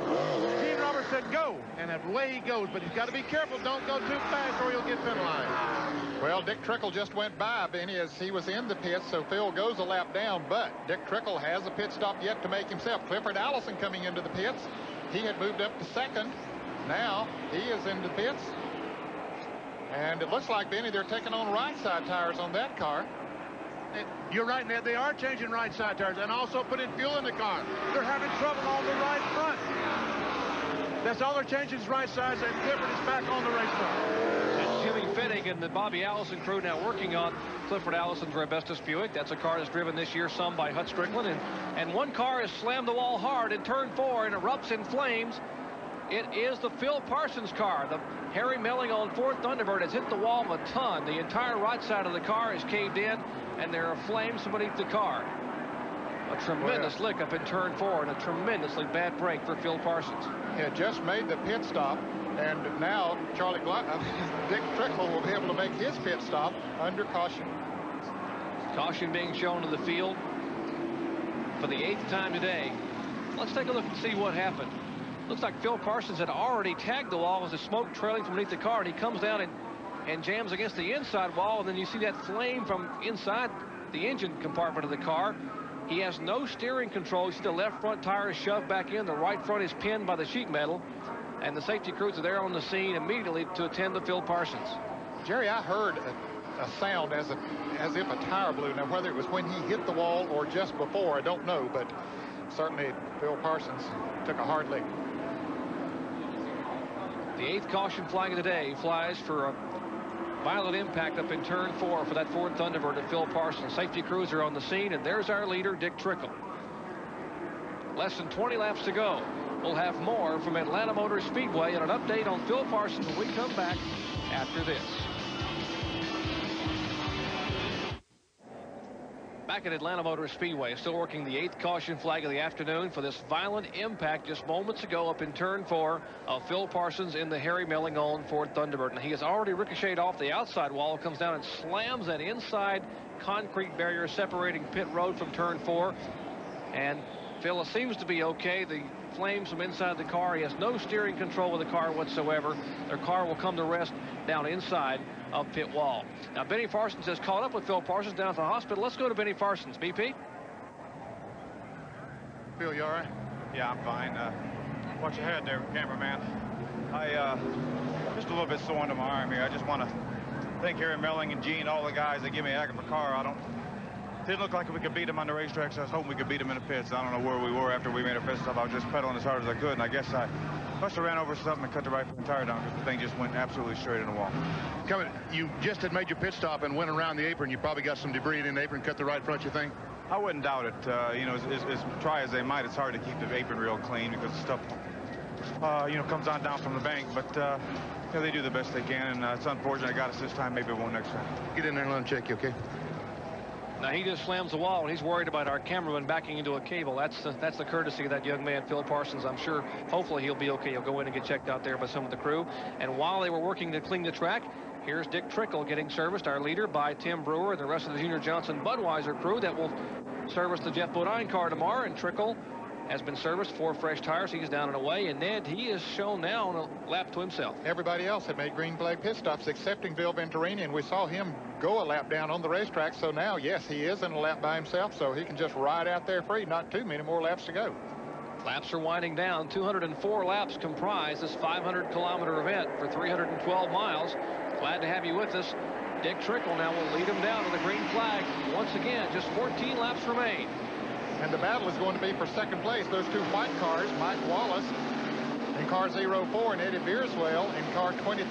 Gene Roberts said go, and away he goes, but he's got to be careful. Don't go too fast or he'll get penalized. Well, Dick Trickle just went by, Benny, as he was in the pits, so Phil goes a lap down, but Dick Trickle has a pit stop yet to make himself. Clifford Allison coming into the pits. He had moved up to second. Now he is in the pits. And it looks like, Benny, they're taking on right side tires on that car. You're right, Ned. They are changing right side tires and also putting fuel in the car. They're having trouble on the right front. That's all they're changing is right sides, and Clifford is back on the racetrack. And Jimmy Fettig and the Bobby Allison crew now working on Clifford Allison's Rebestos Buick. That's a car that's driven this year some by Hut Strickland. And one car has slammed the wall hard in turn 4 and erupts in flames. It is the Phil Parsons car. The Harry Melling on Ford Thunderbird has hit the wall a ton. The entire right side of the car is caved in, and there are flames beneath the car. A tremendous lick up in turn 4 and a tremendously bad break for Phil Parsons. He had just made the pit stop, and now Dick Trickle will be able to make his pit stop under caution. Caution being shown to the field for the 8th time today. Let's take a look and see what happened. Looks like Phil Parsons had already tagged the wall with the smoke trailing from beneath the car, and he comes down and jams against the inside wall, and then you see that flame from inside the engine compartment of the car. He has no steering control. You see the left front tire is shoved back in, the right front is pinned by the sheet metal, and the safety crews are there on the scene immediately to attend to Phil Parsons. Jerry, I heard a sound as if a tire blew. Now, whether it was when he hit the wall or just before, I don't know, but certainly Phil Parsons took a hard lick. The 8th caution flag of the day flies for a violent impact up in turn 4 for that Ford Thunderbird of Phil Parsons. Safety crews are on the scene, and there's our leader, Dick Trickle. Less than 20 laps to go. We'll have more from Atlanta Motor Speedway and an update on Phil Parsons when we come back after this. Back at Atlanta Motor Speedway, still working the 8th caution flag of the afternoon for this violent impact just moments ago up in turn 4 of Phil Parsons in the Harry Melling-owned Ford Thunderbird. And he has already ricocheted off the outside wall, comes down and slams that inside concrete barrier separating pit road from turn 4. And Phil seems to be okay. The flames from inside the car. He has no steering control of the car whatsoever. Their car will come to rest down inside of pit wall. Now, Benny Parsons has caught up with Phil Parsons down at the hospital. Let's go to Benny Parsons. BP? Phil, you all right? Yeah, I'm fine. Watch your head there, cameraman. I just a little bit sore into my arm here. I just want to thank Harry Melling and Gene, all the guys that give me a heck of a car. Didn't look like we could beat him on the racetrack, so I was hoping we could beat him in the pits. I don't know where we were after we made our pit stop. I was just pedaling as hard as I could, and I guess I must have ran over something and cut the right front tire down because the thing just went absolutely straight in the wall. You just had made your pit stop and went around the apron. You probably got some debris in the apron, cut the right front, you think? I wouldn't doubt it. You know, as try as they might, it's hard to keep the apron real clean because the stuff, you know, comes on down from the bank. But, you know, they do the best they can, and it's unfortunate I got us this time. Maybe it won't next time. Get in there and let them check you, okay? Now, he just slams the wall, and he's worried about our cameraman backing into a cable. That's the courtesy of that young man, Phil Parsons. I'm sure, hopefully, he'll be okay. He'll go in and get checked out there by some of the crew. And while they were working to clean the track, here's Dick Trickle getting serviced, our leader, by Tim Brewer and the rest of the Junior Johnson Budweiser crew that will service the Jeff Bodine car tomorrow. And Trickle has been serviced, 4 fresh tires. He's down and away. And Ned, he is shown now on a lap to himself. Everybody else had made green flag pit stops excepting Bill Venturini, and we saw him go a lap down on the racetrack. So now, yes, he is in a lap by himself, so he can just ride out there free. Not too many more laps to go. Laps are winding down. 204 laps comprise this 500-kilometer event for 312 miles. Glad to have you with us. Dick Trickle now will lead him down to the green flag. Once again, just 14 laps remain. And the battle is going to be for second place. Those 2 white cars, Mike Wallace in car 04 and Eddie Beerswell in car 23,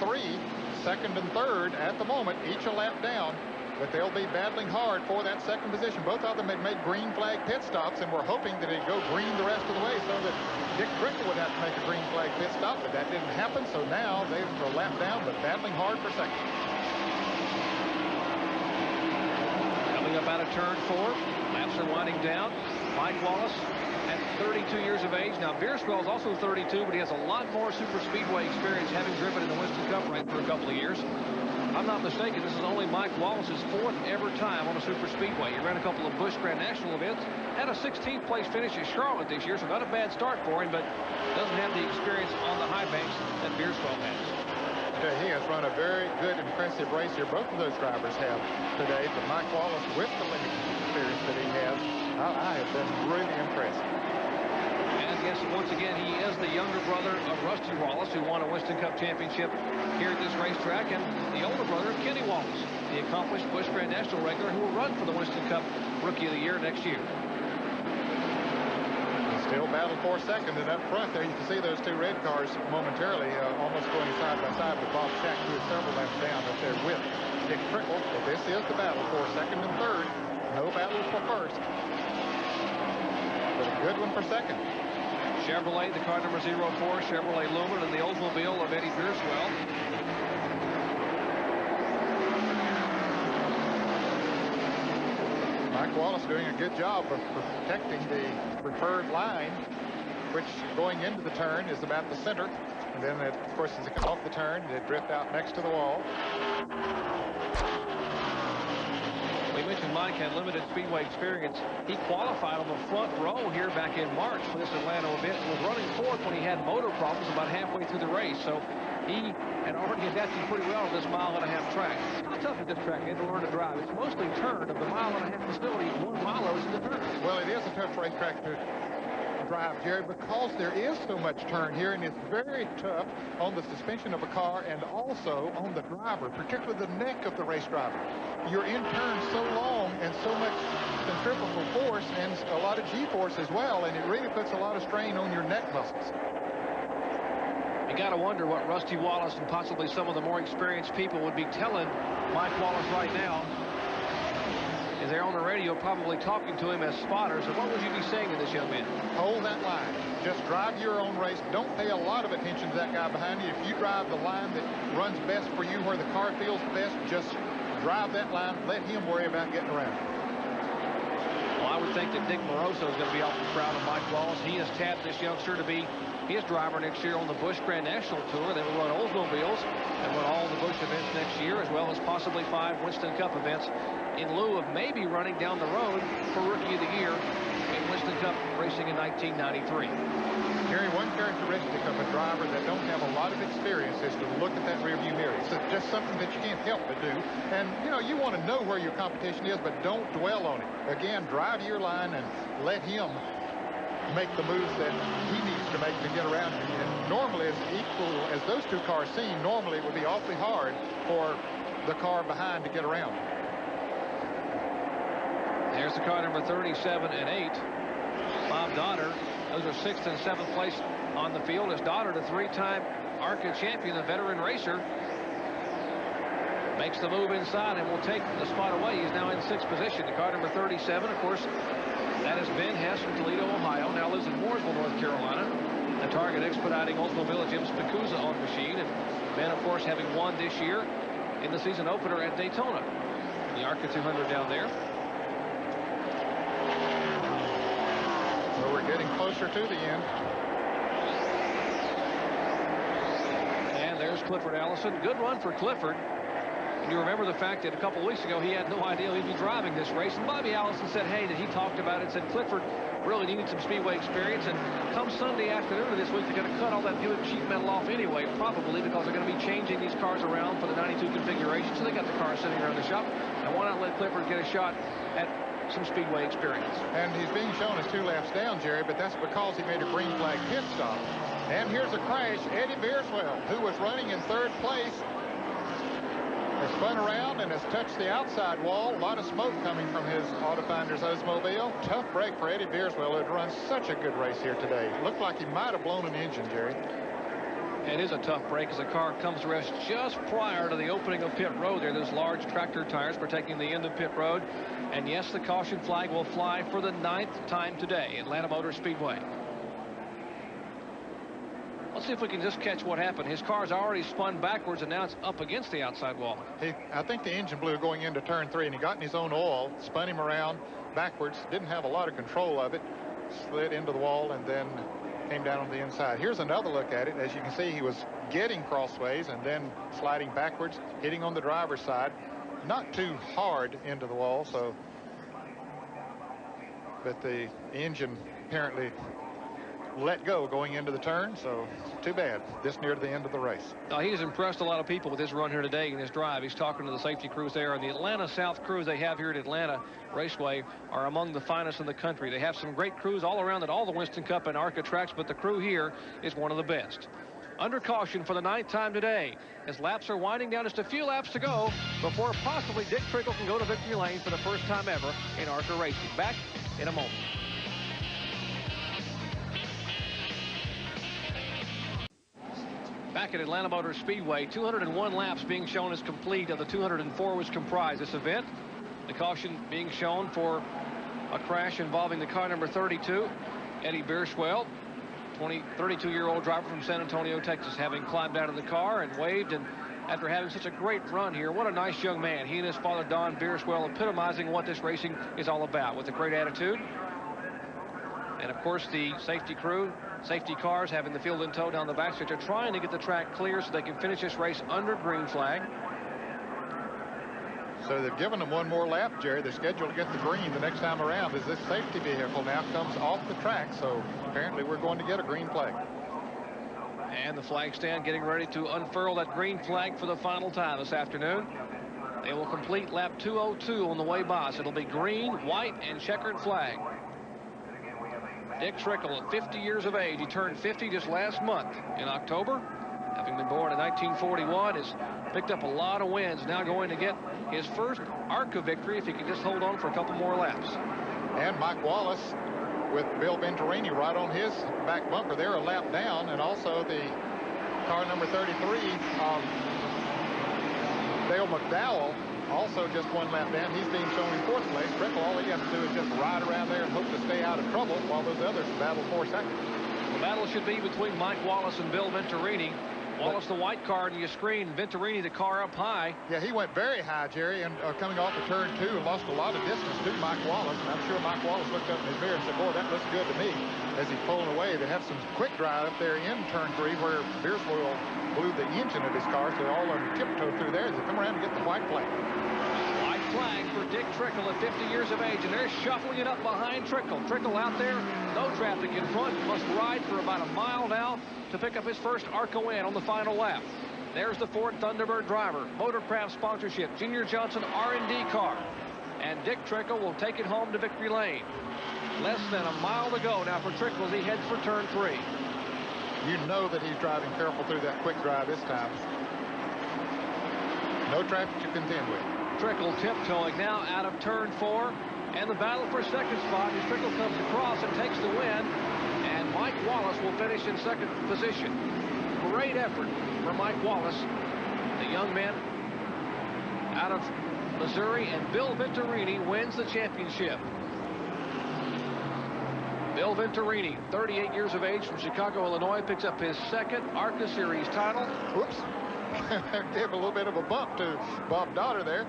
second and third at the moment, each a lap down. But they'll be battling hard for that second position. Both of them had made green flag pit stops, and we're hoping that it'd go green the rest of the way so that Dick Trickle would have to make a green flag pit stop, but that didn't happen. So now they're a lap down, but battling hard for second. Coming up out of turn 4, laps are winding down. Mike Wallace at 32 years of age. Now, Beerswell is also 32, but he has a lot more super speedway experience, having driven in the Winston Cup rank for a couple of years. If I'm not mistaken, this is only Mike Wallace's 4th ever time on a super speedway. He ran a couple of Busch Grand National events, had a 16th place finish at Charlotte this year, so not a bad start for him, but doesn't have the experience on the high banks that Beerswell has. He has run a very good, impressive race here. Both of those drivers have today, but Mike Wallace, with the limited experience that he has, I have been really impressed. And yes, once again, he is the younger brother of Rusty Wallace, who won a Winston Cup championship here at this racetrack, and the older brother of Kenny Wallace, the accomplished Busch Grand National regular who will run for the Winston Cup Rookie of the Year next year. Still battle for second, and up front there you can see those 2 red cars momentarily almost going side by side with Bob Shack, who is several laps down up there with Dick Trickle. So this is the battle for second and third. No battle for first, but a good one for second. Chevrolet, the car number 04, Chevrolet Lumen, and the Oldsmobile of Eddie Beerswell. Mike Wallace doing a good job of protecting the preferred line, which going into the turn is about the center. And then, of course, as it comes off the turn, they drift out next to the wall. We mentioned Mike had limited speedway experience. He qualified on the front row here back in March for this Atlanta event and was running 4th when he had motor problems about halfway through the race. So he had already adapted pretty well to this 1.5-mile track. How tough is this track to learn to drive? It's mostly turn. Of the 1.5-mile facility, 1 mile is the turn. Well, it is a tough racetrack to drive, Jerry, because there is so much turn here, and it's very tough on the suspension of a car and also on the driver, particularly the neck of the race driver. You're in turn so long and so much centrifugal force and a lot of G-force as well, and it really puts a lot of strain on your neck muscles. You got to wonder what Rusty Wallace and possibly some of the more experienced people would be telling Mike Wallace right now is there on the radio probably talking to him as spotters. And what would you be saying to this young man? Hold that line. Just drive your own race. Don't pay a lot of attention to that guy behind you. If you drive the line that runs best for you, where the car feels best, just drive that line. Let him worry about getting around. Well, I would think that Dick Moroso is going to be awfully proud of Mike Wallace. He has tapped this youngster to be his driver next year on the Busch Grand National Tour. They will run Oldsmobiles and run all the Busch events next year, as well as possibly 5 Winston Cup events, in lieu of maybe running down the road for Rookie of the Year in Winston Cup racing in 1993. Jerry, one characteristic of a driver that don't have a lot of experience is to look at that rearview mirror. It's just something that you can't help but do. And, you know, you want to know where your competition is, but don't dwell on it. Again, drive your line and let him make the moves that he needs to make to get around you. And normally, as equal as those two cars seem, normally it would be awfully hard for the car behind to get around. There's the car number 37 and 8. Bob Donner. Those are 6th and 7th place on the field. His daughter, the 3-time ARCA champion, the veteran racer, makes the move inside and will take the spot away. He's now in 6th position. The car number 37, of course, that is Ben Hess from Toledo, Ohio. Now lives in Mooresville, North Carolina. The Target Expediting Oldsmobile Jim Spicuzza on machine. And Ben, of course, having won this year in the season opener at Daytona. The ARCA 200 down there. So we're getting closer to the end. And there's Clifford Allison. Good run for Clifford. And you remember the fact that a couple weeks ago he had no idea he'd be driving this race. And Bobby Allison said, hey, that he talked about it, said Clifford really needed some speedway experience. And come Sunday afternoon of this week, they're going to cut all that Buick sheet metal off anyway, probably because they're going to be changing these cars around for the 92 configuration. So they got the car sitting around the shop. And why not let Clifford get a shot at some speedway experience? And he's being shown as 2 laps down, Jerry, but that's because he made a green flag pit stop. And here's a crash. Eddie Beerswell, who was running in 3rd place, has spun around and has touched the outside wall. A lot of smoke coming from his Autofinders Oldsmobile. Tough break for Eddie Beerswell, who had run such a good race here today. Looked like he might have blown an engine, Jerry. It is a tough break as the car comes to rest just prior to the opening of pit road. There, those large tractor tires protecting the end of pit road. And yes, the caution flag will fly for the 9th time today, Atlanta Motor Speedway. Let's see if we can just catch what happened. His car's already spun backwards, and now it's up against the outside wall. I think the engine blew going into turn 3, and he got in his own oil, spun him around backwards, didn't have a lot of control of it, slid into the wall, and then came down on the inside. Here's another look at it. As you can see, he was getting crossways and then sliding backwards, hitting on the driver's side. Not too hard into the wall, so, but the engine apparently let go going into the turn, so too bad this near to the end of the race. Now, he has impressed a lot of people with his run here today in his drive. He's talking to the safety crews there, and the Atlanta South crews they have here at Atlanta Raceway are among the finest in the country. They have some great crews all around at all the Winston Cup and ARCA tracks, but the crew here is one of the best. Under caution for the 9th time today, as laps are winding down, just a few laps to go before possibly Dick Trickle can go to victory lane for the first time ever in ARCA racing. Back in a moment. Back at Atlanta Motor Speedway, 201 laps being shown as complete. Of the 204 was comprised this event. The caution being shown for a crash involving the car number 32, Eddie Beerswell, 32-year-old driver from San Antonio, Texas, having climbed out of the car and waved. And after having such a great run here, what a nice young man. He and his father, Don Beerswell, epitomizing what this racing is all about, with a great attitude. And, of course, the safety crew, safety cars having the field in tow down the backstretch are trying to get the track clear so they can finish this race under green flag. So they've given them one more lap, Jerry. They're scheduled to get the green the next time around as this safety vehicle now comes off the track. So apparently we're going to get a green flag. And the flag stand getting ready to unfurl that green flag for the final time this afternoon. They will complete lap 202 on the way by. So it'll be green, white, and checkered flag. Dick Trickle, at 50 years of age. He turned 50 just last month in October. Having been born in 1941, has picked up a lot of wins. Now going to get his first ARCA victory if he can just hold on for a couple more laps. And Mike Wallace with Bill Venturini right on his back bumper. They're a lap down, and also the car number 33 of Dale McDowell also just one lap down. He's being shown in 4th place. Trickle, all he has to do is just ride around there and hope to stay out of trouble while those others battle for second. The battle should be between Mike Wallace and Bill Venturini. Wallace, the white car on your screen. Venturini, the car up high. Yeah, he went very high, Jerry, and coming off of turn 2 and lost a lot of distance to Mike Wallace. And I'm sure Mike Wallace looked up in his mirror and said, boy, that looks good to me, as he's pulling away. They have some quick dry up there in turn 3 where Beerswell blew the engine of his car, so they're all on tiptoe through there as they come around and get the white flag. White flag for Dick Trickle at 50 years of age, and they're shuffling it up behind Trickle. Trickle out there, no traffic in front, must ride for about a mile now to pick up his first ARCA win on the final lap. There's the Ford Thunderbird driver, Motorcraft sponsorship, Junior Johnson R&D car. And Dick Trickle will take it home to victory lane. Less than a mile to go now for Trickle as he heads for turn 3. You know that he's driving careful through that quick drive this time. No traffic to contend with. Trickle tiptoeing now out of turn 4. And the battle for second spot as Trickle comes across and takes the win. And Mike Wallace will finish in second position. Great effort for Mike Wallace, the young man out of Missouri, and Bill Venturini wins the championship. Bill Venturini, 38 years of age, from Chicago, Illinois, picks up his second ARCA Series title. Whoops. Gave a little bit of a bump to Bob Dotter there.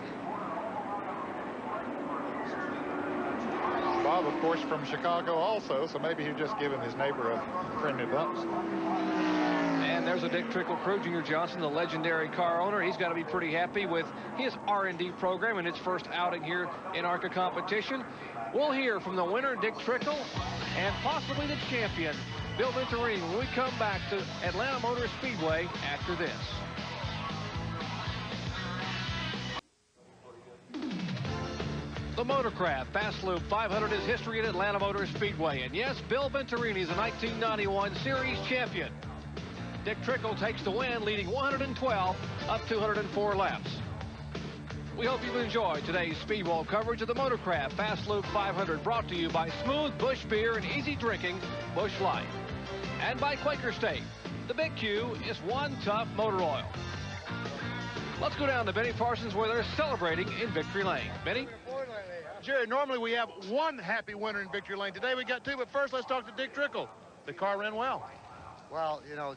Bob, of course, from Chicago also, so maybe he's just giving his neighbor a friendly bump. And there's a Dick Trickle crew. Junior Johnson, the legendary car owner, he's got to be pretty happy with his R&D program and its first outing here in ARCA competition. We'll hear from the winner, Dick Trickle, and possibly the champion, Bill Venturini, when we come back to Atlanta Motor Speedway after this. The Motorcraft Fast Lube 500 is history at Atlanta Motor Speedway. And yes, Bill Venturini is a 1991 Series champion. Dick Trickle takes the win, leading 112 up 204 laps. We hope you've enjoyed today's Speedwall coverage of the Motorcraft Fast Lube 500, brought to you by Smooth Bush Beer and easy drinking Bush Light. And by Quaker State. The Big Q is one tough motor oil. Let's go down to Benny Parsons where they're celebrating in Victory Lane. Benny? Jerry, normally we have one happy winner in Victory Lane. Today we got two, but first let's talk to Dick Trickle. The car ran well. Well, you know,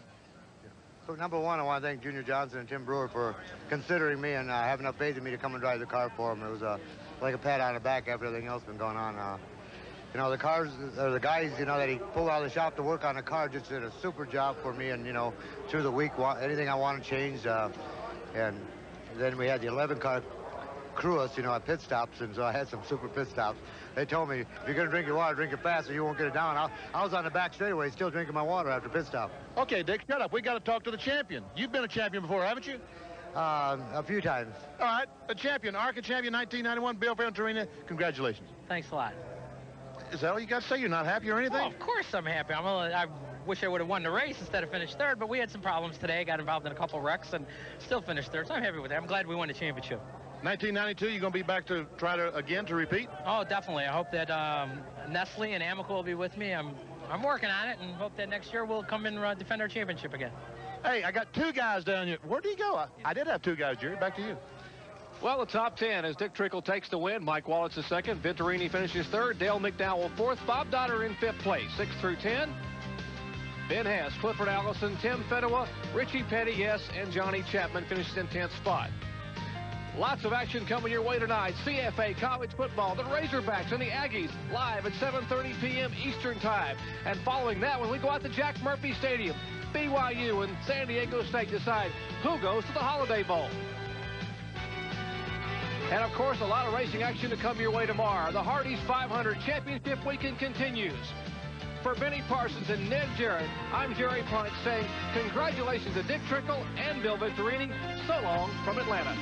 so number one, I want to thank Junior Johnson and Tim Brewer for considering me and having enough faith in me to come and drive the car for them. It was like a pat on the back after everything else been going on. You know, the guys, you know, that he pulled out of the shop to work on the car just did a super job for me. And, you know, through the week, anything I want to change. And then we had the 11-car crew us, you know, at pit stops, and so I had some super pit stops. They told me, if you're going to drink your water, drink it fast or you won't get it down. I was on the back straightaway still drinking my water after pit stop. Okay, Dick, shut up. We got to talk to the champion. You've been a champion before, haven't you? A few times. All right, a champion, ARCA champion 1991, Bill Venturini. Congratulations. Thanks a lot. Is that all you got to say? You're not happy or anything? Oh, of course I'm happy. I wish I would have won the race instead of finished third, but we had some problems today. Got involved in a couple wrecks and still finished third, so I'm happy with that. I'm glad we won the championship. 1992, you're going to be back to try to, again, to repeat? Oh, definitely. I hope that Nestle and Amico will be with me. I'm working on it and hope that next year we'll come and defend our championship again. Hey, I got two guys down here. Where do you go? I did have two guys, Jerry. Back to you. Well, the top 10 as Dick Trickle takes the win. Mike Wallace is second. Venturini finishes third. Dale McDowell fourth. Bob Dotter in fifth place. 6 through 10. Ben Hess, Clifford Allison, Tim Fedewa, Richie Petty, yes, and Johnny Chapman finishes in 10th spot. Lots of action coming your way tonight. CFA college football, the Razorbacks and the Aggies live at 7:30 p.m. Eastern time. And following that, when we go out to Jack Murphy Stadium, BYU and San Diego State decide who goes to the Holiday Bowl. And, of course, a lot of racing action to come your way tomorrow. The Hardee's 500 Championship Weekend continues. For Benny Parsons and Ned Jarrett, I'm Jerry Punt saying congratulations to Dick Trickle and Bill Venturini. So long from Atlanta.